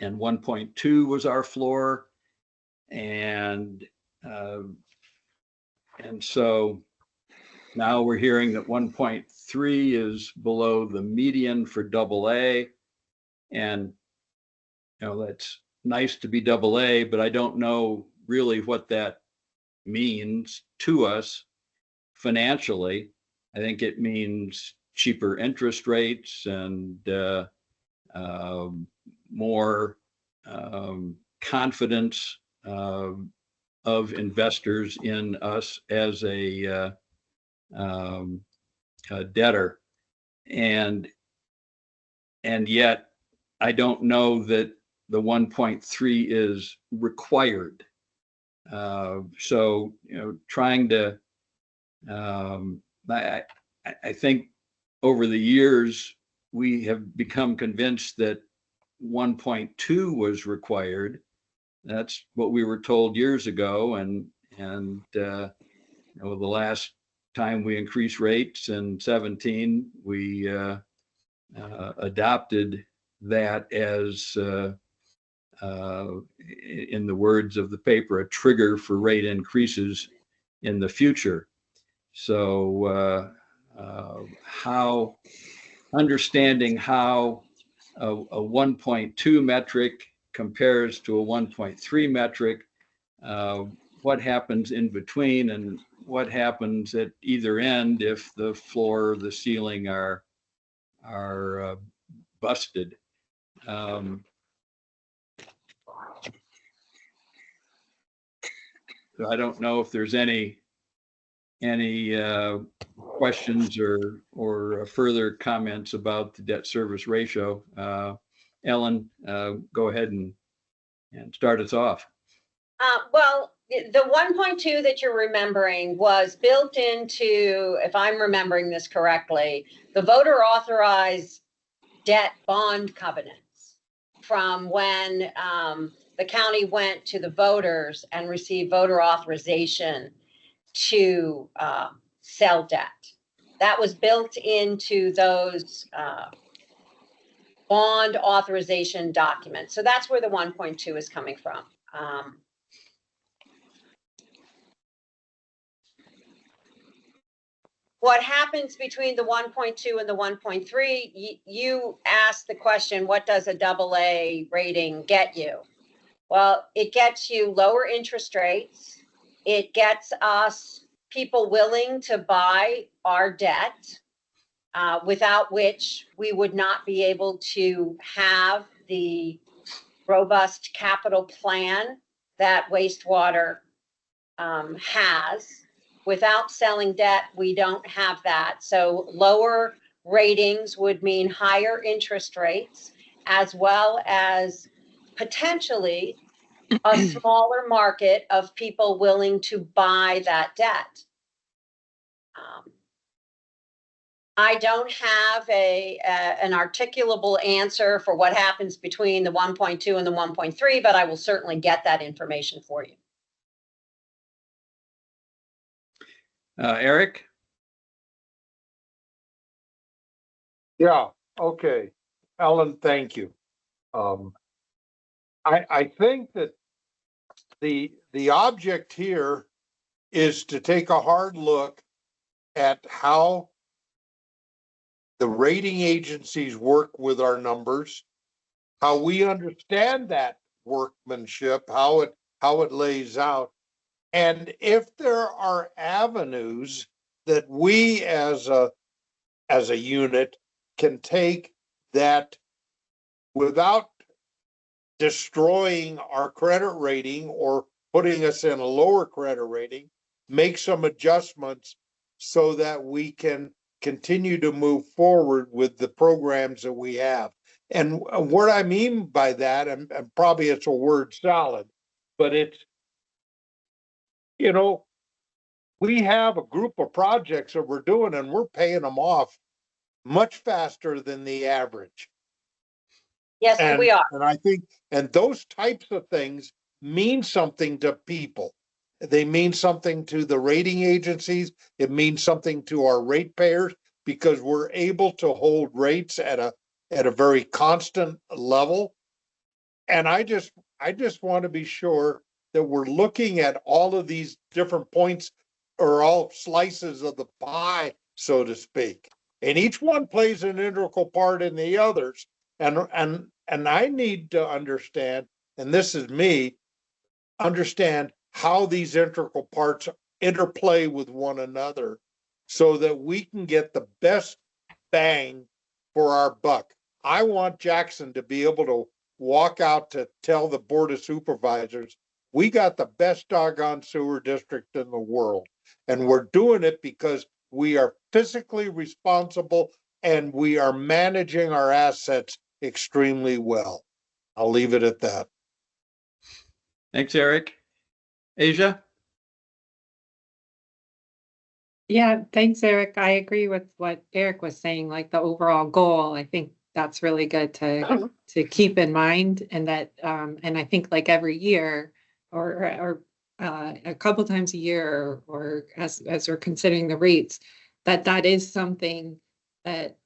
1.2 was our floor, and so now we're hearing that 1.3 is below the median for AA, and that's nice to be AA, but I don't know really what that means to us financially. I think it means cheaper interest rates and more confidence of investors in us as a debtor, and yet I don't know that the 1.3 is required. So trying to I think over the years we have become convinced that 1.2 was required. That's what we were told years ago, and the last time we increased rates in 17, we adopted that as, in the words of the paper, a trigger for rate increases in the future. So understanding how a 1.2 metric compares to a 1.3 metric, what happens in between, and what happens at either end if the floor or the ceiling are busted. So I don't know if there's any questions or further comments about the debt service ratio. Ellen, go ahead and start us off. Well, the 1.2 that you're remembering was built into, if I'm remembering this correctly, the voter authorized debt bond covenants from when the county went to the voters and received voter authorization to sell debt. That was built into those bond authorization documents. So that's where the 1.2 is coming from. What happens between the 1.2 and the 1.3, you asked the question, what does a AA rating get you? Well, it gets you lower interest rates. It gets us people willing to buy our debt, without which we would not be able to have the robust capital plan that wastewater has. Without selling debt, we don't have that. So lower ratings would mean higher interest rates, as well as potentially a smaller market of people willing to buy that debt. I don't have an articulable answer for what happens between the 1.2 and the 1.3, but I will certainly get that information for you. Eric? Yeah, okay. Ellen, thank you. I think that the object here is to take a hard look at how the rating agencies work with our numbers, how we understand that workmanship, how it lays out. And if there are avenues that we as a unit can take that without destroying our credit rating or putting us in a lower credit rating, make some adjustments so that we can continue to move forward with the programs that we have. And what I mean by that, and probably it's a word salad, but it's, you know, we have a group of projects that we're doing and we're paying them off much faster than the average. Yes, we are. And I think, and those types of things mean something to people. They mean something to the rating agencies. It means something to our ratepayers because we're able to hold rates at a very constant level. And I just want to be sure that we're looking at all of these different points or all slices of the pie, so to speak. And each one plays an integral part in the others. And I need to understand, and this is me, understand how these integral parts interplay with one another so that we can get the best bang for our buck. I want Jackson to be able to walk out to tell the Board of Supervisors, we got the best doggone sewer district in the world. And we're doing it because we are physically responsible and we are managing our assets extremely well. I'll leave it at that. Thanks, Eric. Asia? Yeah, thanks, Eric. I agree with what Eric was saying, like the overall goal. I think that's really good to keep in mind, and that and I think like every year or a couple times a year or as we're considering the rates, that is something that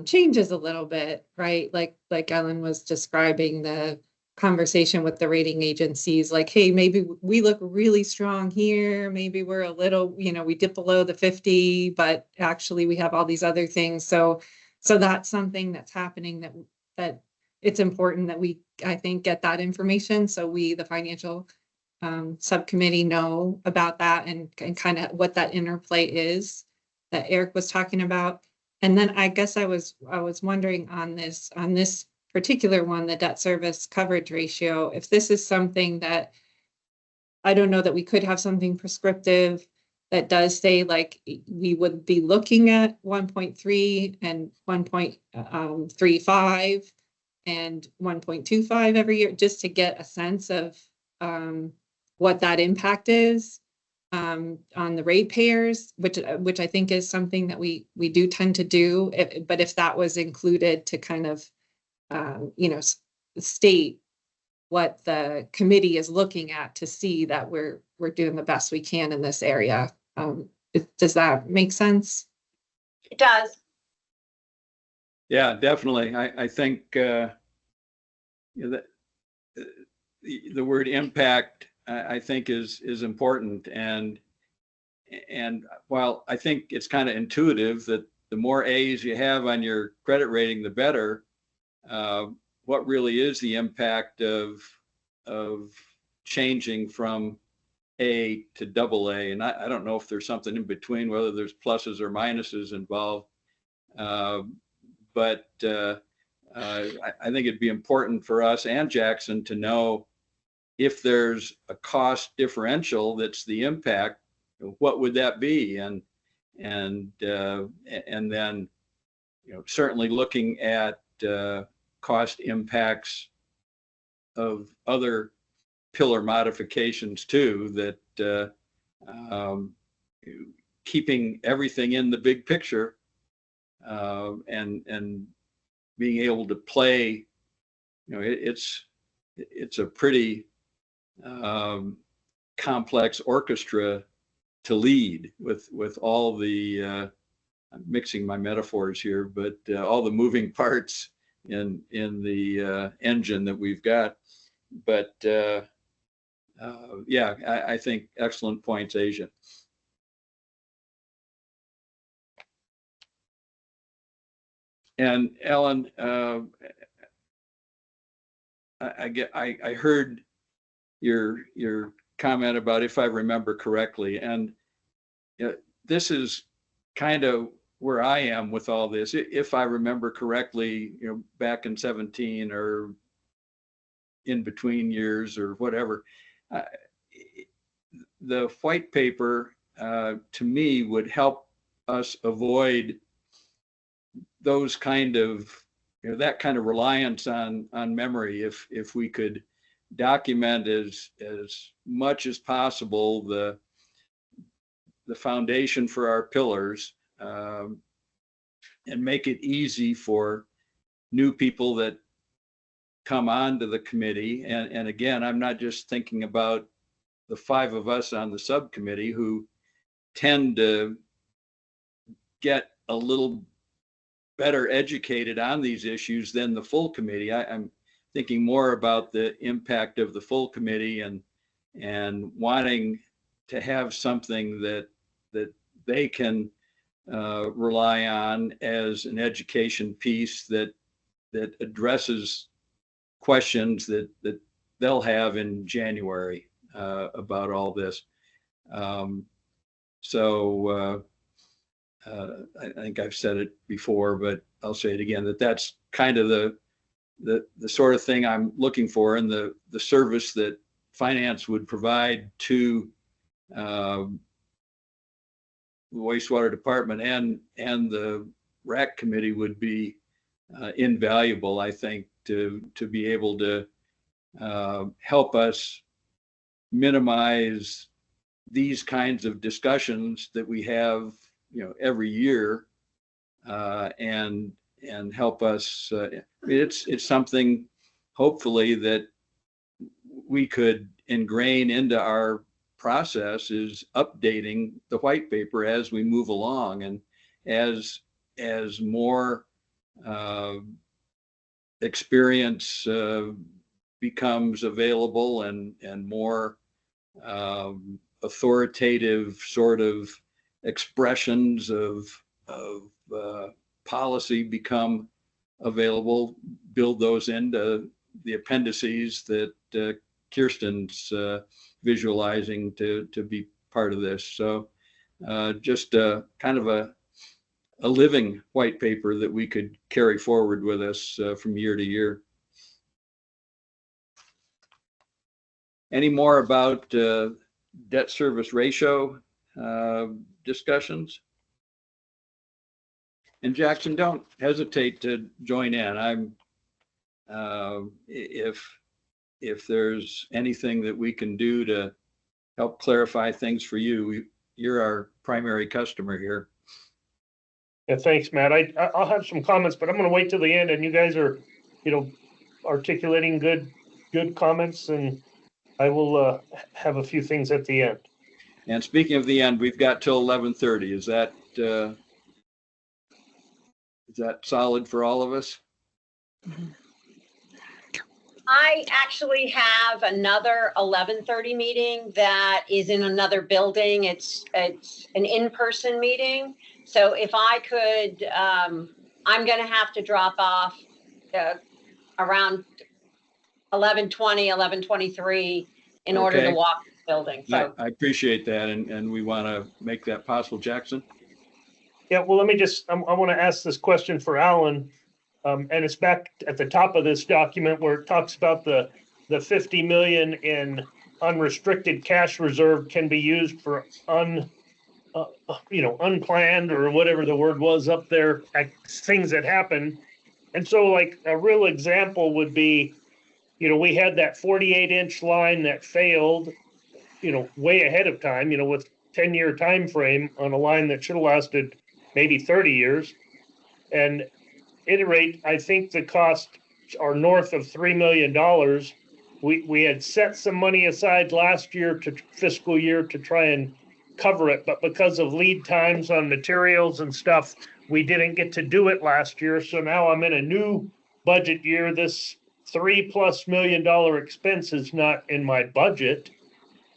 changes a little bit, right? Like Ellen was describing the conversation with the rating agencies, like, hey, maybe we look really strong here, maybe we're a little, we dip below the 50, but actually we have all these other things. So that's something that's happening that it's important that we, I think, get that information so we, the financial subcommittee, know about that and kind of what that interplay is that Eric was talking about. And then I guess I was wondering on this particular one, the debt service coverage ratio, if this is something that, I don't know that we could have something prescriptive that does say like we would be looking at 1.3 and 1.35 and 1.25 every year, just to get a sense of what that impact is on the ratepayers, which I think is something that we do tend to do. But if that was included to kind of state what the committee is looking at to see that we're doing the best we can in this area. Does that make sense? It does. Yeah, definitely. I think that the word impact, I think is important. And while I think it's kind of intuitive that the more A's you have on your credit rating, the better. What really is the impact of changing from A to AA? And I don't know if there's something in between, whether there's pluses or minuses involved. But I think it'd be important for us and Jackson to know if there's a cost differential that's the impact, what would that be? And then, certainly looking at cost impacts of other pillar modifications too, that keeping everything in the big picture and being able to play, it's a pretty complex orchestra to lead with all the I'm mixing my metaphors here, but all the moving parts in the engine that we've got. But yeah, I think excellent points, Asia. And Ellen, I heard your comment about, if I remember correctly, and this is kind of where I am with all this. If I remember correctly, back in 17 or in between years or whatever, the white paper to me would help us avoid those kind of, that kind of reliance on memory. If we could document as much as possible the foundation for our pillars, and make it easy for new people that come on to the committee. And again, I'm not just thinking about the 5 of us on the subcommittee who tend to get a little better educated on these issues than the full committee. I'm thinking more about the impact of the full committee and wanting to have something that they can rely on as an education piece that addresses questions that they'll have in January about all this. So I think I've said it before, but I'll say it again, that's kind of the sort of thing I'm looking for, and the service that finance would provide to the wastewater department and the RAC committee would be invaluable, I think, to be able to help us minimize these kinds of discussions that we have, every year, and help us. It's something, hopefully, that we could ingrain into our process, is updating the white paper as we move along, and as more experience becomes available and more authoritative sort of expressions of policy become available, build those into the appendices that Kirsten's visualizing to be part of this. So just kind of a living white paper that we could carry forward with us from year to year. Any more about debt service ratio discussions? And Jackson, don't hesitate to join in. I'm if there's anything that we can do to help clarify things for you, you're our primary customer here. Yeah, thanks, Matt. I'll have some comments, but I'm going to wait till the end, and you guys are, articulating good comments, and I will have a few things at the end. And speaking of the end, we've got till 11:30. Is that solid for all of us? I actually have another 11:30 meeting that is in another building. It's an in-person meeting. So if I could, I'm going to have to drop off around 11:20, 11:23 in order to walk the building. So I appreciate that, and we want to make that possible. Jackson? Yeah, well, I want to ask this question for Alan. And it's back at the top of this document where it talks about the 50 million in unrestricted cash reserve can be used for unplanned, or whatever the word was up there, things that happen. And so, like, a real example would be, we had that 48-inch line that failed, way ahead of time, with 10-year time frame on a line that should have lasted maybe 30 years. And at any rate, I think the costs are north of $3 million. We had set some money aside last year to fiscal year to try and cover it, but because of lead times on materials and stuff, we didn't get to do it last year. So now I'm in a new budget year. This $3+ million expense is not in my budget.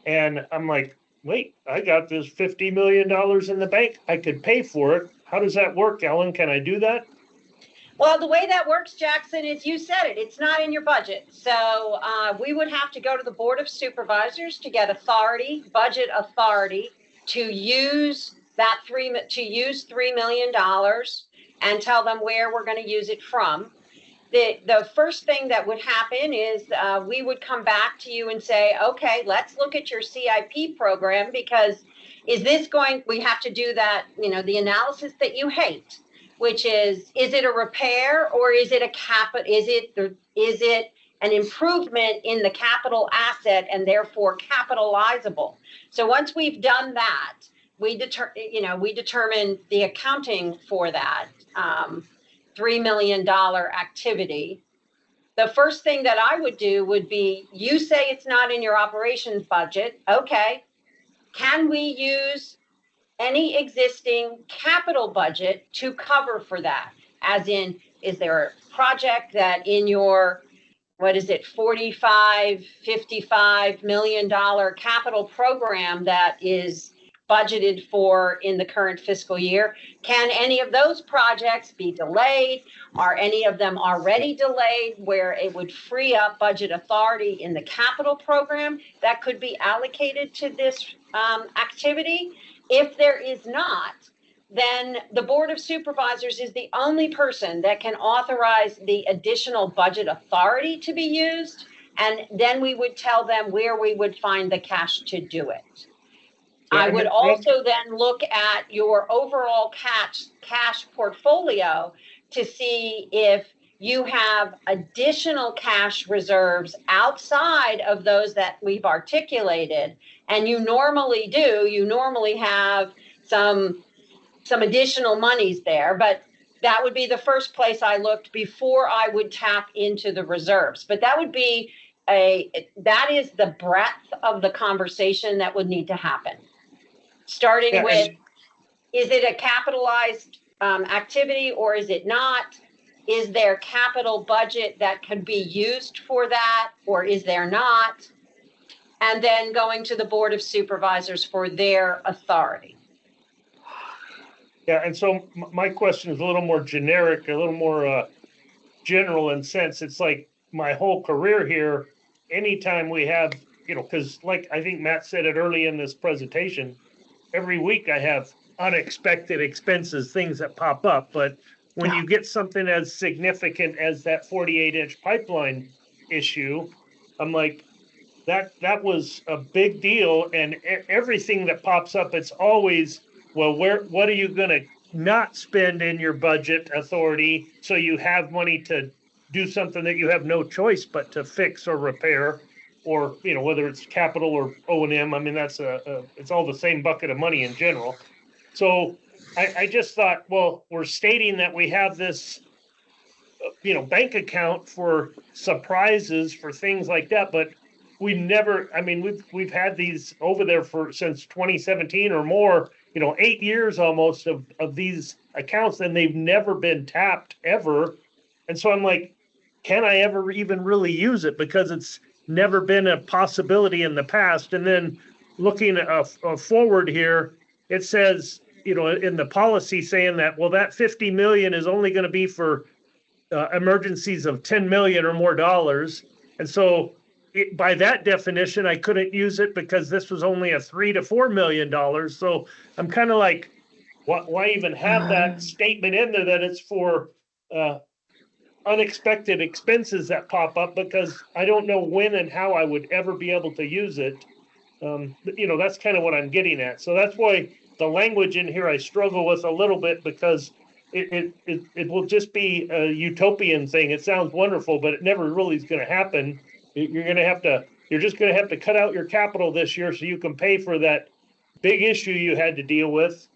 And I'm like, wait, I got this $50 million in the bank. I could pay for it. How does that work, Ellen? Can I do that? Well, the way that works, Jackson, is you said it, it's not in your budget. So we would have to go to the Board of Supervisors to get authority, budget authority, to use that $3 million and tell them where we're going to use it from. The first thing that would happen is we would come back to you and say, okay, let's look at your CIP program, because we have to do that, the analysis that you hate, which is it a repair or is it is it an improvement in the capital asset and therefore capitalizable? So once we've done that, we determine the accounting for that $3 million activity. The first thing that I would do would be, you say it's not in your operations budget. Okay. Can we use any existing capital budget to cover for that? As in, is there a project that in your, $45-55 million capital program that is budgeted for in the current fiscal year? Can any of those projects be delayed? Are any of them already delayed where it would free up budget authority in the capital program that could be allocated to this activity? If there is not, then the Board of Supervisors is the only person that can authorize the additional budget authority to be used. And then we would tell them where we would find the cash to do it. I would also then look at your overall cash portfolio to see if you have additional cash reserves outside of those that we've articulated. And you normally do. You normally have some additional monies there, but that would be the first place I looked before I would tap into the reserves. But that is the breadth of the conversation that would need to happen. Starting with, is it a capitalized activity or is it not? Is there capital budget that could be used for that or is there not? And then going to the Board of Supervisors for their authority. Yeah, and so my question is a little more generic, a little more general in sense. It's like my whole career here, anytime we have, because like I think Matt said it early in this presentation, every week I have unexpected expenses, things that pop up. But when you get something as significant as that 48-inch pipeline issue, I'm like, that was a big deal. And everything that pops up, it's always, well, what are you going to not spend in your budget authority so you have money to do something that you have no choice but to fix or repair? Or, whether it's capital or O&M, I mean, it's all the same bucket of money in general. So I just thought, well, we're stating that we have this, bank account for surprises, for things like that, but we've had these over there since 2017 or more, 8 years almost of these accounts, and they've never been tapped ever. And so I'm like, can I ever even really use it? Because it's never been a possibility in the past. And then looking forward here, it says, in the policy saying that, well, that 50 million is only going to be for emergencies of 10 million or more dollars. And so by that definition, I couldn't use it because this was only a $3 to $4 million. So I'm kind of like, why even have that statement in there that it's for unexpected expenses that pop up, because I don't know when and how I would ever be able to use it. That's kind of what I'm getting at. So that's why the language in here I struggle with a little bit, because it will just be a utopian thing. It sounds wonderful, but it never really is going to happen. you're just gonna have to cut out your capital this year so you can pay for that big issue you had to deal with.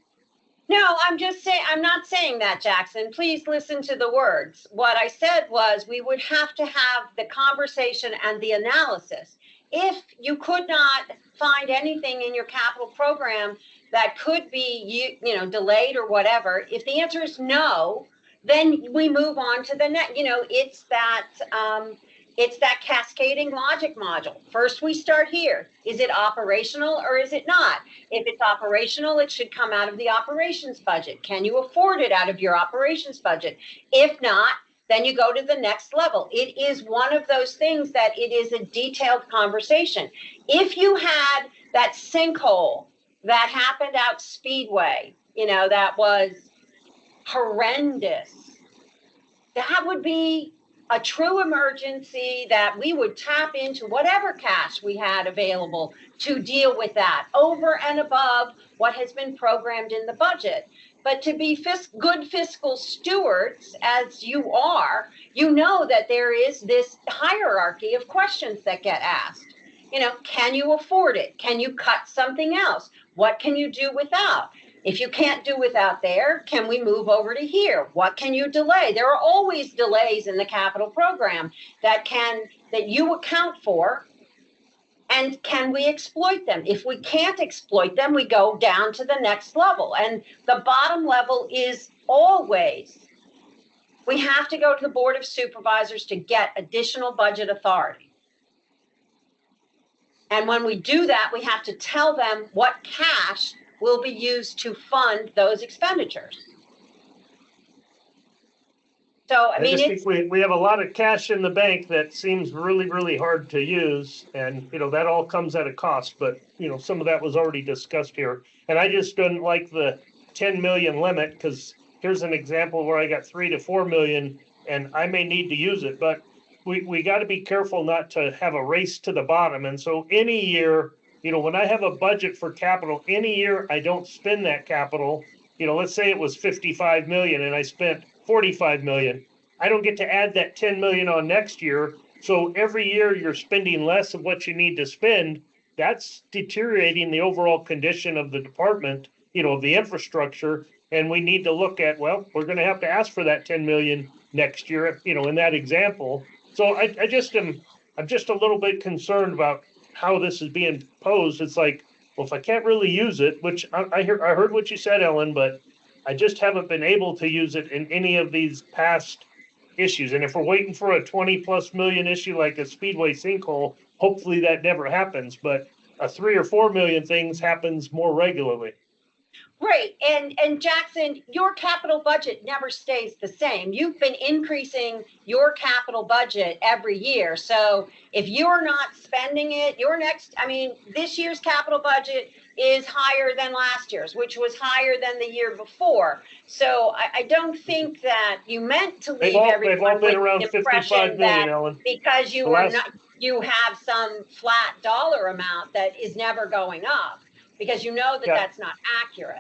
No, I'm just saying, I'm not saying that, Jackson. Please listen to the words. What I said was we would have to have the conversation and the analysis. If you could not find anything in your capital program that could be, delayed or whatever, if the answer is no, then we move on to the next, it's that cascading logic module. First, we start here. Is it operational or is it not? If it's operational, it should come out of the operations budget. Can you afford it out of your operations budget? If not, then you go to the next level. It is one of those things that it is a detailed conversation. If you had that sinkhole that happened out Speedway, that was horrendous, that would be a true emergency that we would tap into whatever cash we had available to deal with that over and above what has been programmed in the budget. But to be good fiscal stewards, as you are, you know that there is this hierarchy of questions that get asked. Can you afford it? Can you cut something else? What can you do without? If you can't do without there, can we move over to here? What can you delay? There are always delays in the capital program that you account for. And can we exploit them? If we can't exploit them, we go down to the next level. And the bottom level is always, we have to go to the Board of Supervisors to get additional budget authority. And when we do that, we have to tell them what cash will be used to fund those expenditures. So, I just think we have a lot of cash in the bank that seems really, really hard to use. And, that all comes at a cost, but, some of that was already discussed here. And I just didn't like the 10 million limit, because here's an example where I got 3 to 4 million and I may need to use it, but we got to be careful not to have a race to the bottom. And so any year, when I have a budget for capital, any year I don't spend that capital, let's say it was 55 million and I spent 45 million. I don't get to add that 10 million on next year. So every year you're spending less of what you need to spend. That's deteriorating the overall condition of the department, of the infrastructure. And we need to look at, we're going to have to ask for that 10 million next year, in that example. So I'm just a little bit concerned about how this is being posed. It's like, if I can't really use it, which I heard what you said, Ellen, but I just haven't been able to use it in any of these past issues. And if we're waiting for a 20+ million issue like a Speedway sinkhole, hopefully that never happens. But a 3 or 4 million things happens more regularly. Right. And Jackson, your capital budget never stays the same. You've been increasing your capital budget every year. So if you're not spending it, this year's capital budget is higher than last year's, which was higher than the year before. So I don't think that you meant to leave everyone with the impression that Ellen, because you have some flat dollar amount that is never going up, because that's not accurate.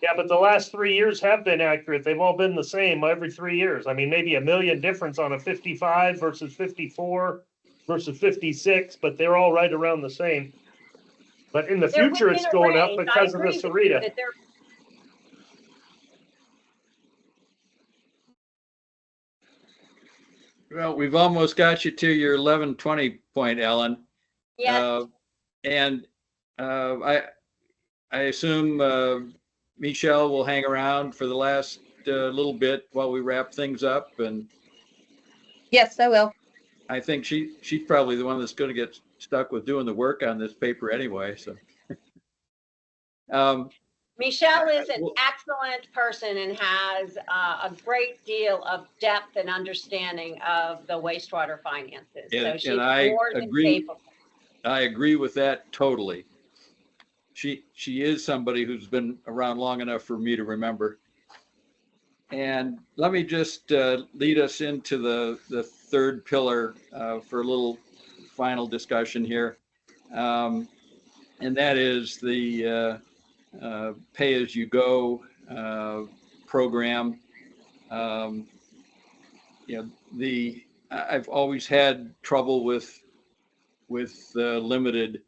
Yeah, but the last 3 years have been accurate. They've all been the same every 3 years. Maybe $1 million difference on a 55 versus 54 versus 56, but they're all right around the same. But in the future, it's going up because of the Sarita. Well, we've almost got you to your 11:20 point, Ellen. Yes. I assume Michelle will hang around for the last little bit while we wrap things up, and yes, I will. I think she's probably the one that's going to get stuck with doing the work on this paper anyway. So, Michelle is an excellent person and has a great deal of depth and understanding of the wastewater finances. So she's more than capable. I agree with that totally. She is somebody who's been around long enough for me to remember. And let me just lead us into the third pillar for a little final discussion here. And that is the pay-as-you-go program. I've always had trouble with with limited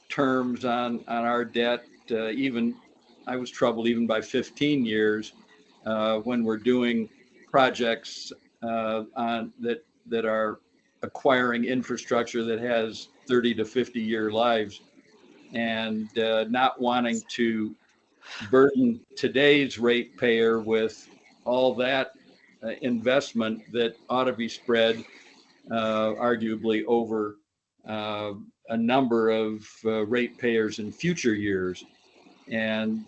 terms on our debt. Even I was troubled even by 15 years when we're doing projects on that are acquiring infrastructure that has 30 to 50 year lives, and not wanting to burden today's ratepayer with all that investment that ought to be spread arguably over a number of ratepayers in future years. And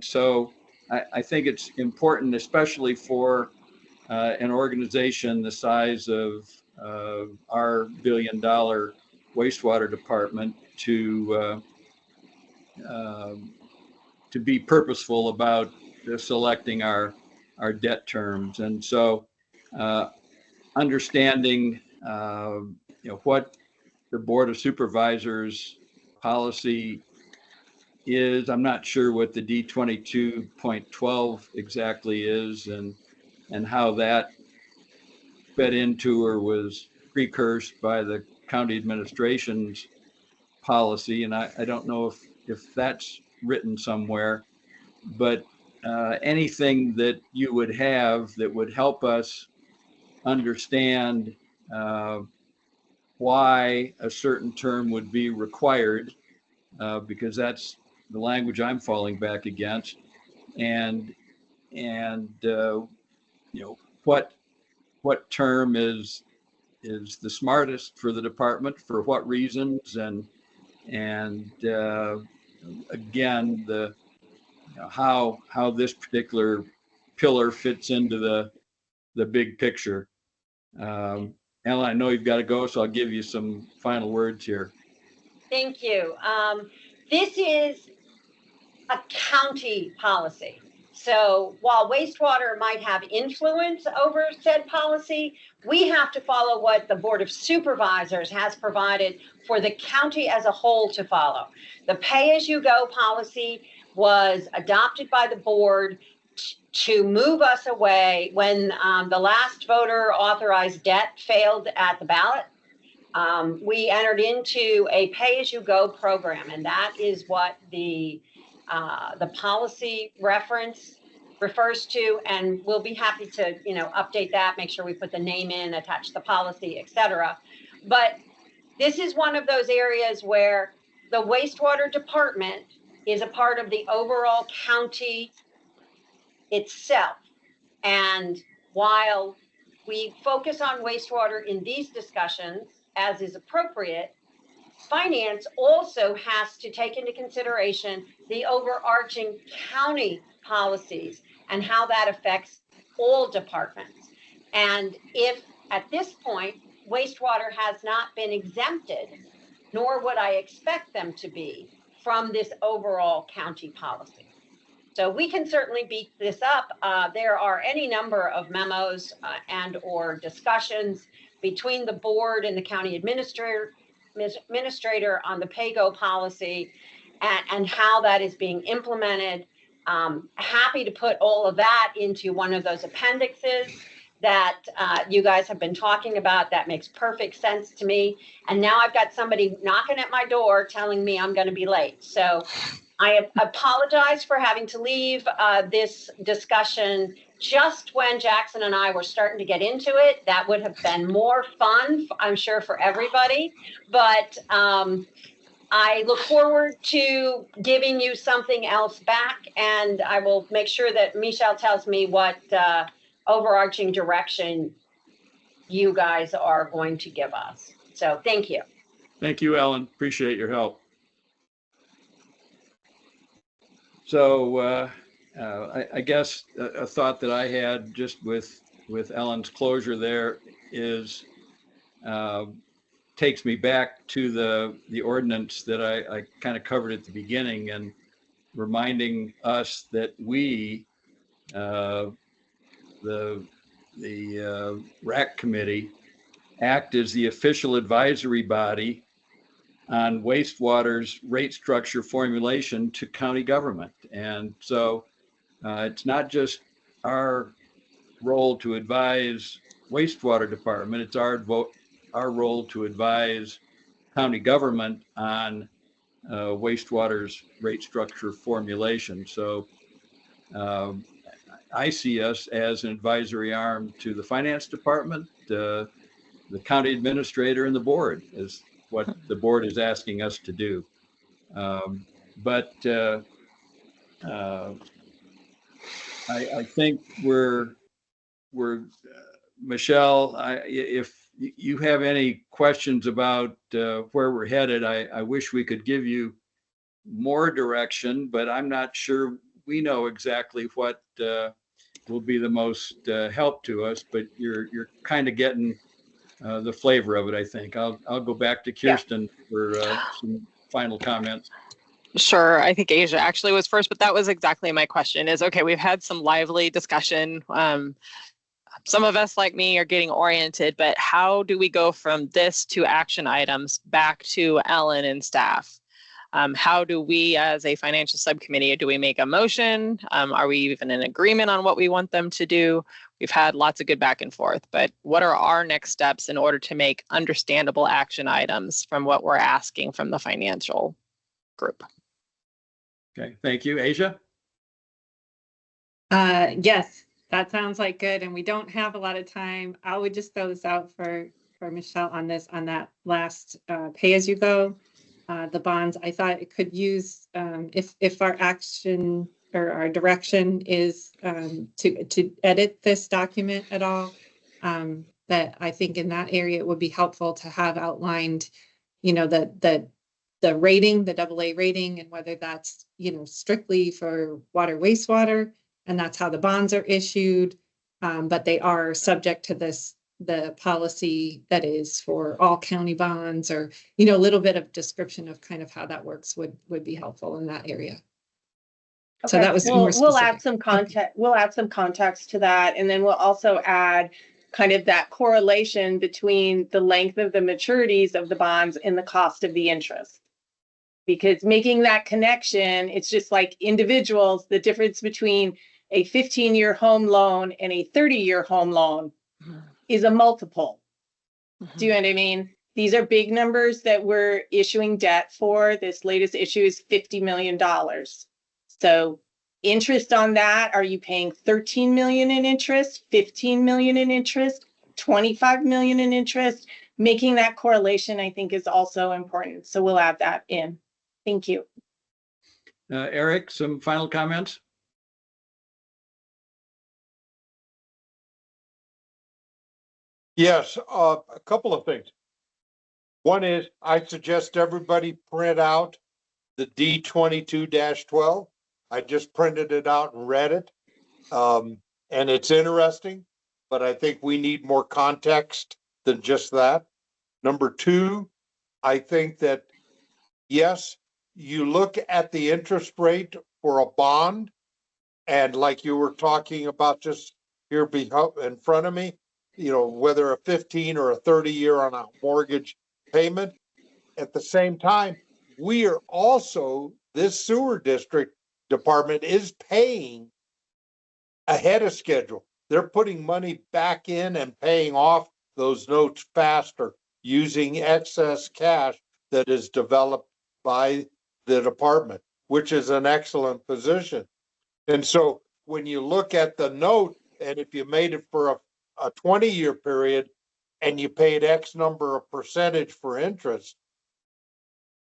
so I think it's important, especially for an organization the size of our $1 billion wastewater department, to be purposeful about selecting our debt terms. And so understanding what the Board of Supervisors policy is. I'm not sure what the D22.12 exactly is, and how that fed into or was precursed by the county administration's policy. And I don't know if that's written somewhere, but anything that you would have that would help us understand why a certain term would be required, because that's the language I'm falling back against, and what term is the smartest for the department, for what reasons, and again, how this particular pillar fits into the big picture. Ellen, I know you've got to go, so I'll give you some final words here. Thank you. This is a county policy. So while wastewater might have influence over said policy, we have to follow what the Board of Supervisors has provided for the county as a whole to follow. The pay-as-you-go policy was adopted by the board to move us away when the last voter authorized debt failed at the ballot. We entered into a pay-as-you-go program, and that is what the policy reference refers to, and we'll be happy to, update that, make sure we put the name in, attach the policy, etc. But this is one of those areas where the wastewater department is a part of the overall county itself. And while we focus on wastewater in these discussions, as is appropriate, finance also has to take into consideration the overarching county policies and how that affects all departments. And if at this point, wastewater has not been exempted, nor would I expect them to be, from this overall county policy. So we can certainly beat this up. There are any number of memos and or discussions between the board and the county administrator on the pay-go policy and how that is being implemented. Happy to put all of that into one of those appendixes that you guys have been talking about. That makes perfect sense to me. And now I've got somebody knocking at my door telling me I'm going to be late. So I apologize for having to leave this discussion just when Jackson and I were starting to get into it. That would have been more fun, I'm sure, for everybody. But I look forward to giving you something else back, and I will make sure that Michelle tells me what overarching direction you guys are going to give us. So thank you. Thank you, Ellen. Appreciate your help. So I guess a thought that I had just with Ellen's closure there is takes me back to the ordinance that I kind of covered at the beginning, and reminding us that we, the RAC committee, act as the official advisory body on wastewater's rate structure formulation to county government. And so it's not just our role to advise wastewater department, it's our role to advise county government on wastewater's rate structure formulation. So I see us as an advisory arm to the finance department, the county administrator, and the board is what the board is asking us to do. But I think we're Michelle, if you have any questions about where we're headed, I wish we could give you more direction, but I'm not sure we know exactly what will be the most help to us. But you're kind of getting the flavor of it, I think. I'll go back to Kirsten for some final comments. Sure. I think Asia actually was first, but that was exactly my question is, okay, we've had some lively discussion. Some of us like me are getting oriented, but how do we go from this to action items back to Ellen and staff? How do we as a financial subcommittee, do we make a motion? Are we even in agreement on what we want them to do? We've had lots of good back and forth, but what are our next steps in order to make understandable action items from what we're asking from the financial group? Okay, thank you. Asia? Yes, that sounds like good. And we don't have a lot of time. I would just throw this out for Michelle on that last pay-as-you-go, the bonds. I thought it could use, if our action or our direction is to edit this document at all, that I think in that area it would be helpful to have outlined, the rating, the AA rating, and whether that's, strictly for water, wastewater, and that's how the bonds are issued. But they are subject to the policy that is for all county bonds, or, a little bit of description of kind of how that works would be helpful in that area. So that was more specific. We'll add some context. We'll add some context to that. And then we'll also add kind of that correlation between the length of the maturities of the bonds and the cost of the interest. Because making that connection, it's just like individuals, the difference between a 15-year home loan and a 30-year home loan is a multiple. Do you know what I mean? These are big numbers that we're issuing debt for. This latest issue is $50 million. So interest on that, are you paying 13 million in interest, 15 million in interest, 25 million in interest? Making that correlation, I think, is also important. So we'll add that in. Thank you. Eric, some final comments? Yes, a couple of things. One is I suggest everybody print out the D22-12. I just printed it out and read it. And it's interesting, but I think we need more context than just that. Number two, I think that, yes, you look at the interest rate for a bond, and like you were talking about just here in front of me, whether a 15 or a 30-year on a mortgage payment. At the same time, we are also, this sewer district department is paying ahead of schedule. They're putting money back in and paying off those notes faster using excess cash that is developed by the department, which is an excellent position. And so when you look at the note, and if you made it for a 20-year period and you paid X number of percentage for interest,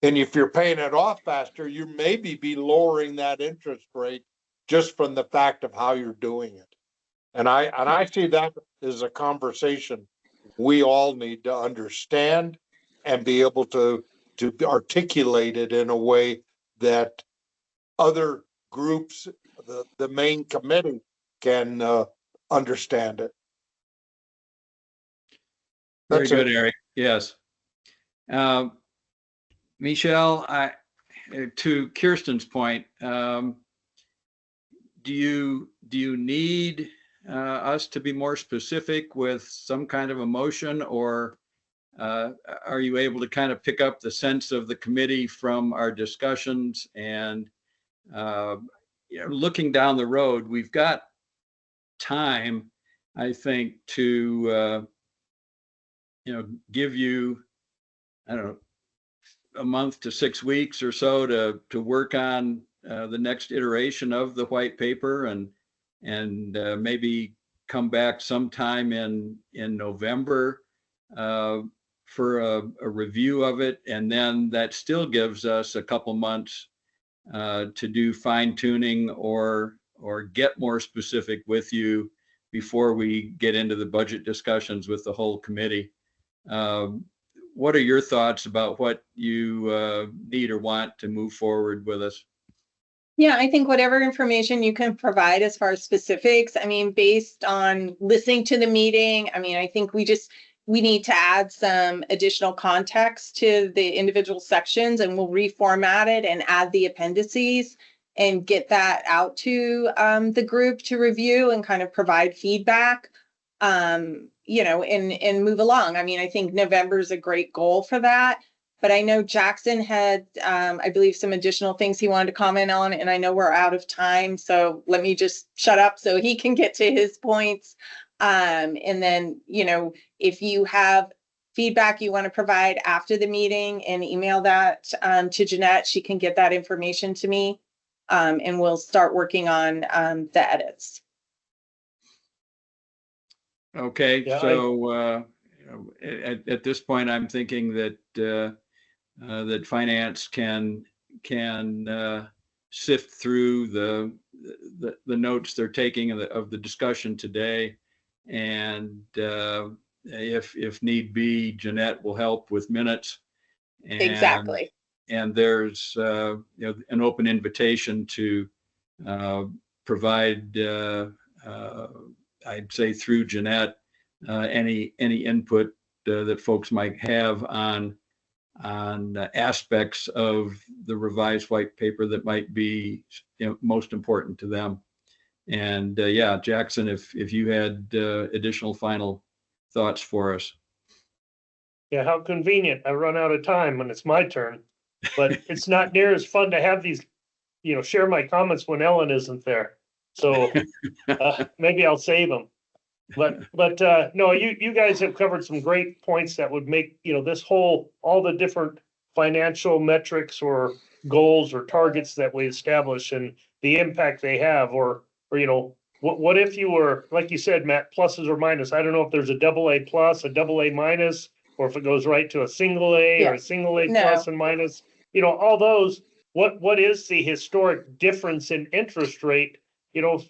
and if you're paying it off faster, you maybe be lowering that interest rate just from the fact of how you're doing it. And I see that as a conversation we all need to understand and be able to articulate it in a way that other groups, the main committee, can understand it. Very That's good, it. Eric. Yes. Michelle, to Kirsten's point, do you need us to be more specific with some kind of a motion, or are you able to kind of pick up the sense of the committee from our discussions? And looking down the road, we've got time, I think, to give you, I don't know, a month to 6 weeks or so to work on the next iteration of the white paper and maybe come back sometime in November for a review of it. And then that still gives us a couple months to do fine tuning or get more specific with you before we get into the budget discussions with the whole committee. What are your thoughts about what you need or want to move forward with us? Yeah, I think whatever information you can provide as far as specifics, I mean, based on listening to the meeting, I mean, I think we need to add some additional context to the individual sections, and we'll reformat it and add the appendices and get that out to the group to review and kind of provide feedback, you know, and move along. I mean, I think November is a great goal for that. But I know Jackson had, I believe, some additional things he wanted to comment on, and I know we're out of time, so let me just shut up so he can get to his points. And then, you know, if you have feedback you want to provide after the meeting and email that to Jeanette, she can get that information to me, and we'll start working on the edits. Okay, Yeah, so at this point, I'm thinking that that finance can sift through the notes they're taking of the discussion today, and if need be, Jeanette will help with minutes. Exactly. And there's you know, an open invitation to provide, I'd say through Jeanette, any input that folks might have on aspects of the revised white paper that might be, you know, most important to them. And yeah, Jackson, if you had additional final thoughts for us. Yeah, how convenient. I run out of time when it's my turn, but it's not near as fun to have these, you know, share my comments when Ellen isn't there. So maybe I'll save them. But no, you guys have covered some great points that would make, you know, this whole, all the different financial metrics or goals or targets that we establish and the impact they have, or you know, what if you were, like you said, Matt, pluses or minus? I don't know if there's a AA plus, a AA minus, or if it goes right to a single A or a single A plus and minus, you know, all those, what is the historic difference in interest rate, you know?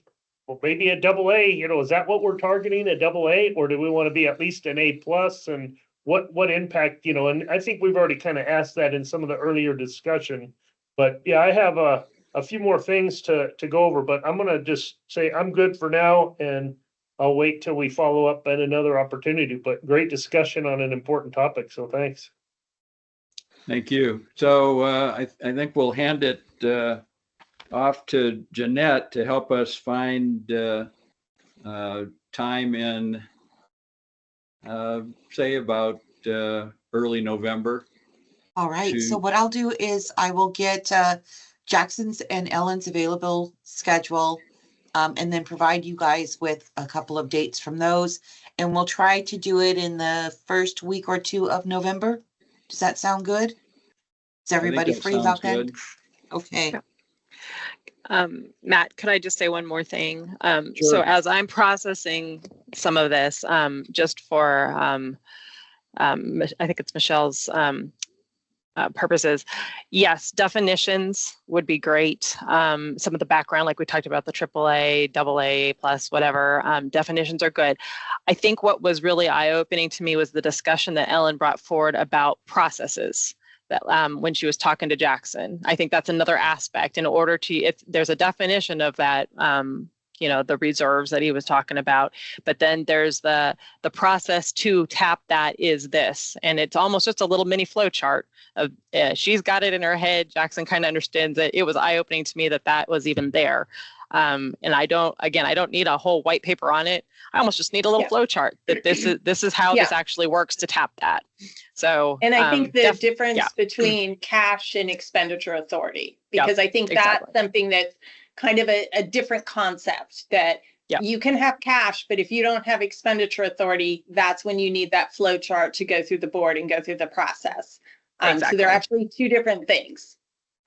Well, maybe a AA, you know, is that what we're targeting, a AA, or do we want to be at least an A plus? And what impact, you know, and I think we've already kind of asked that in some of the earlier discussion, but yeah, I have a few more things to go over, but I'm going to just say I'm good for now, and I'll wait till we follow up at another opportunity, but great discussion on an important topic. So thanks. Thank you. So I think we'll hand it off to Jeanette to help us find time in, say, about early November. All right, so what I'll do is I will get Jackson's and Ellen's available schedule, and then provide you guys with a couple of dates from those. And we'll try to do it in the first week or two of November. Does that sound good? Is everybody free about that? Okay. Matt, could I just say one more thing? Sure. So as I'm processing some of this, just for, I think it's Michelle's purposes, yes, definitions would be great. Some of the background, like we talked about the AAA, AA, plus, whatever, definitions are good. I think what was really eye-opening to me was the discussion that Ellen brought forward about processes. That when she was talking to Jackson, I think that's another aspect. In order to, if there's a definition of that, you know, the reserves that he was talking about, but then there's the process to tap that is this, and it's almost just a little mini flow chart of she's got it in her head. Jackson kind of understands it. It was eye-opening to me that that was even there. And I don't need a whole white paper on it. I almost just need a little flow chart that this is how this actually works to tap that. So, and I think the difference between cash and expenditure authority, because I think that's something that's kind of a different concept, that you can have cash, but if you don't have expenditure authority, that's when you need that flow chart to go through the board and go through the process. So Exactly. they're actually two different things.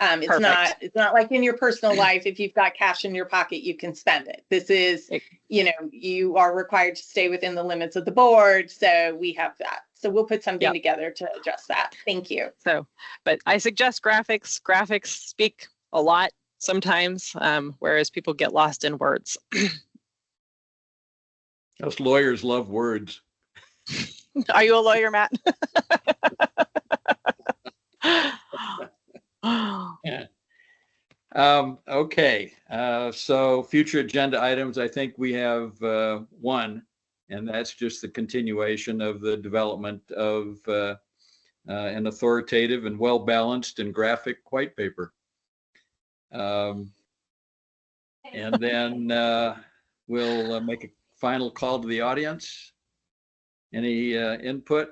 Perfect. It's not like in your personal life, if you've got cash in your pocket, you can spend it. This is, you know, you are required to stay within the limits of the board. So we have that. So we'll put something Yep. together to address that. Thank you. So, but I suggest graphics. Graphics speak a lot sometimes, whereas people get lost in words. Us lawyers love words. Are you a lawyer, Matt? Okay, so future agenda items, I think we have one, and that's just the continuation of the development of an authoritative and well-balanced and graphic white paper. And then we'll make a final call to the audience. Any input?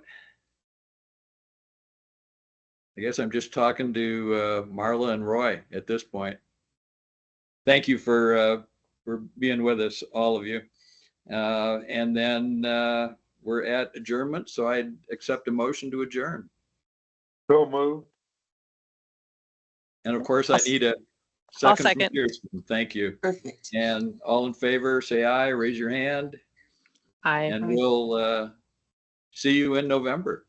I guess I'm just talking to Marla and Roy at this point. Thank you for being with us, all of you. And then we're at adjournment, so I'd accept a motion to adjourn. So moved. And of course, I need a I'll second. second. From Kirsten. Thank you. Perfect. And all in favor, say aye, raise your hand, and we'll see you in November.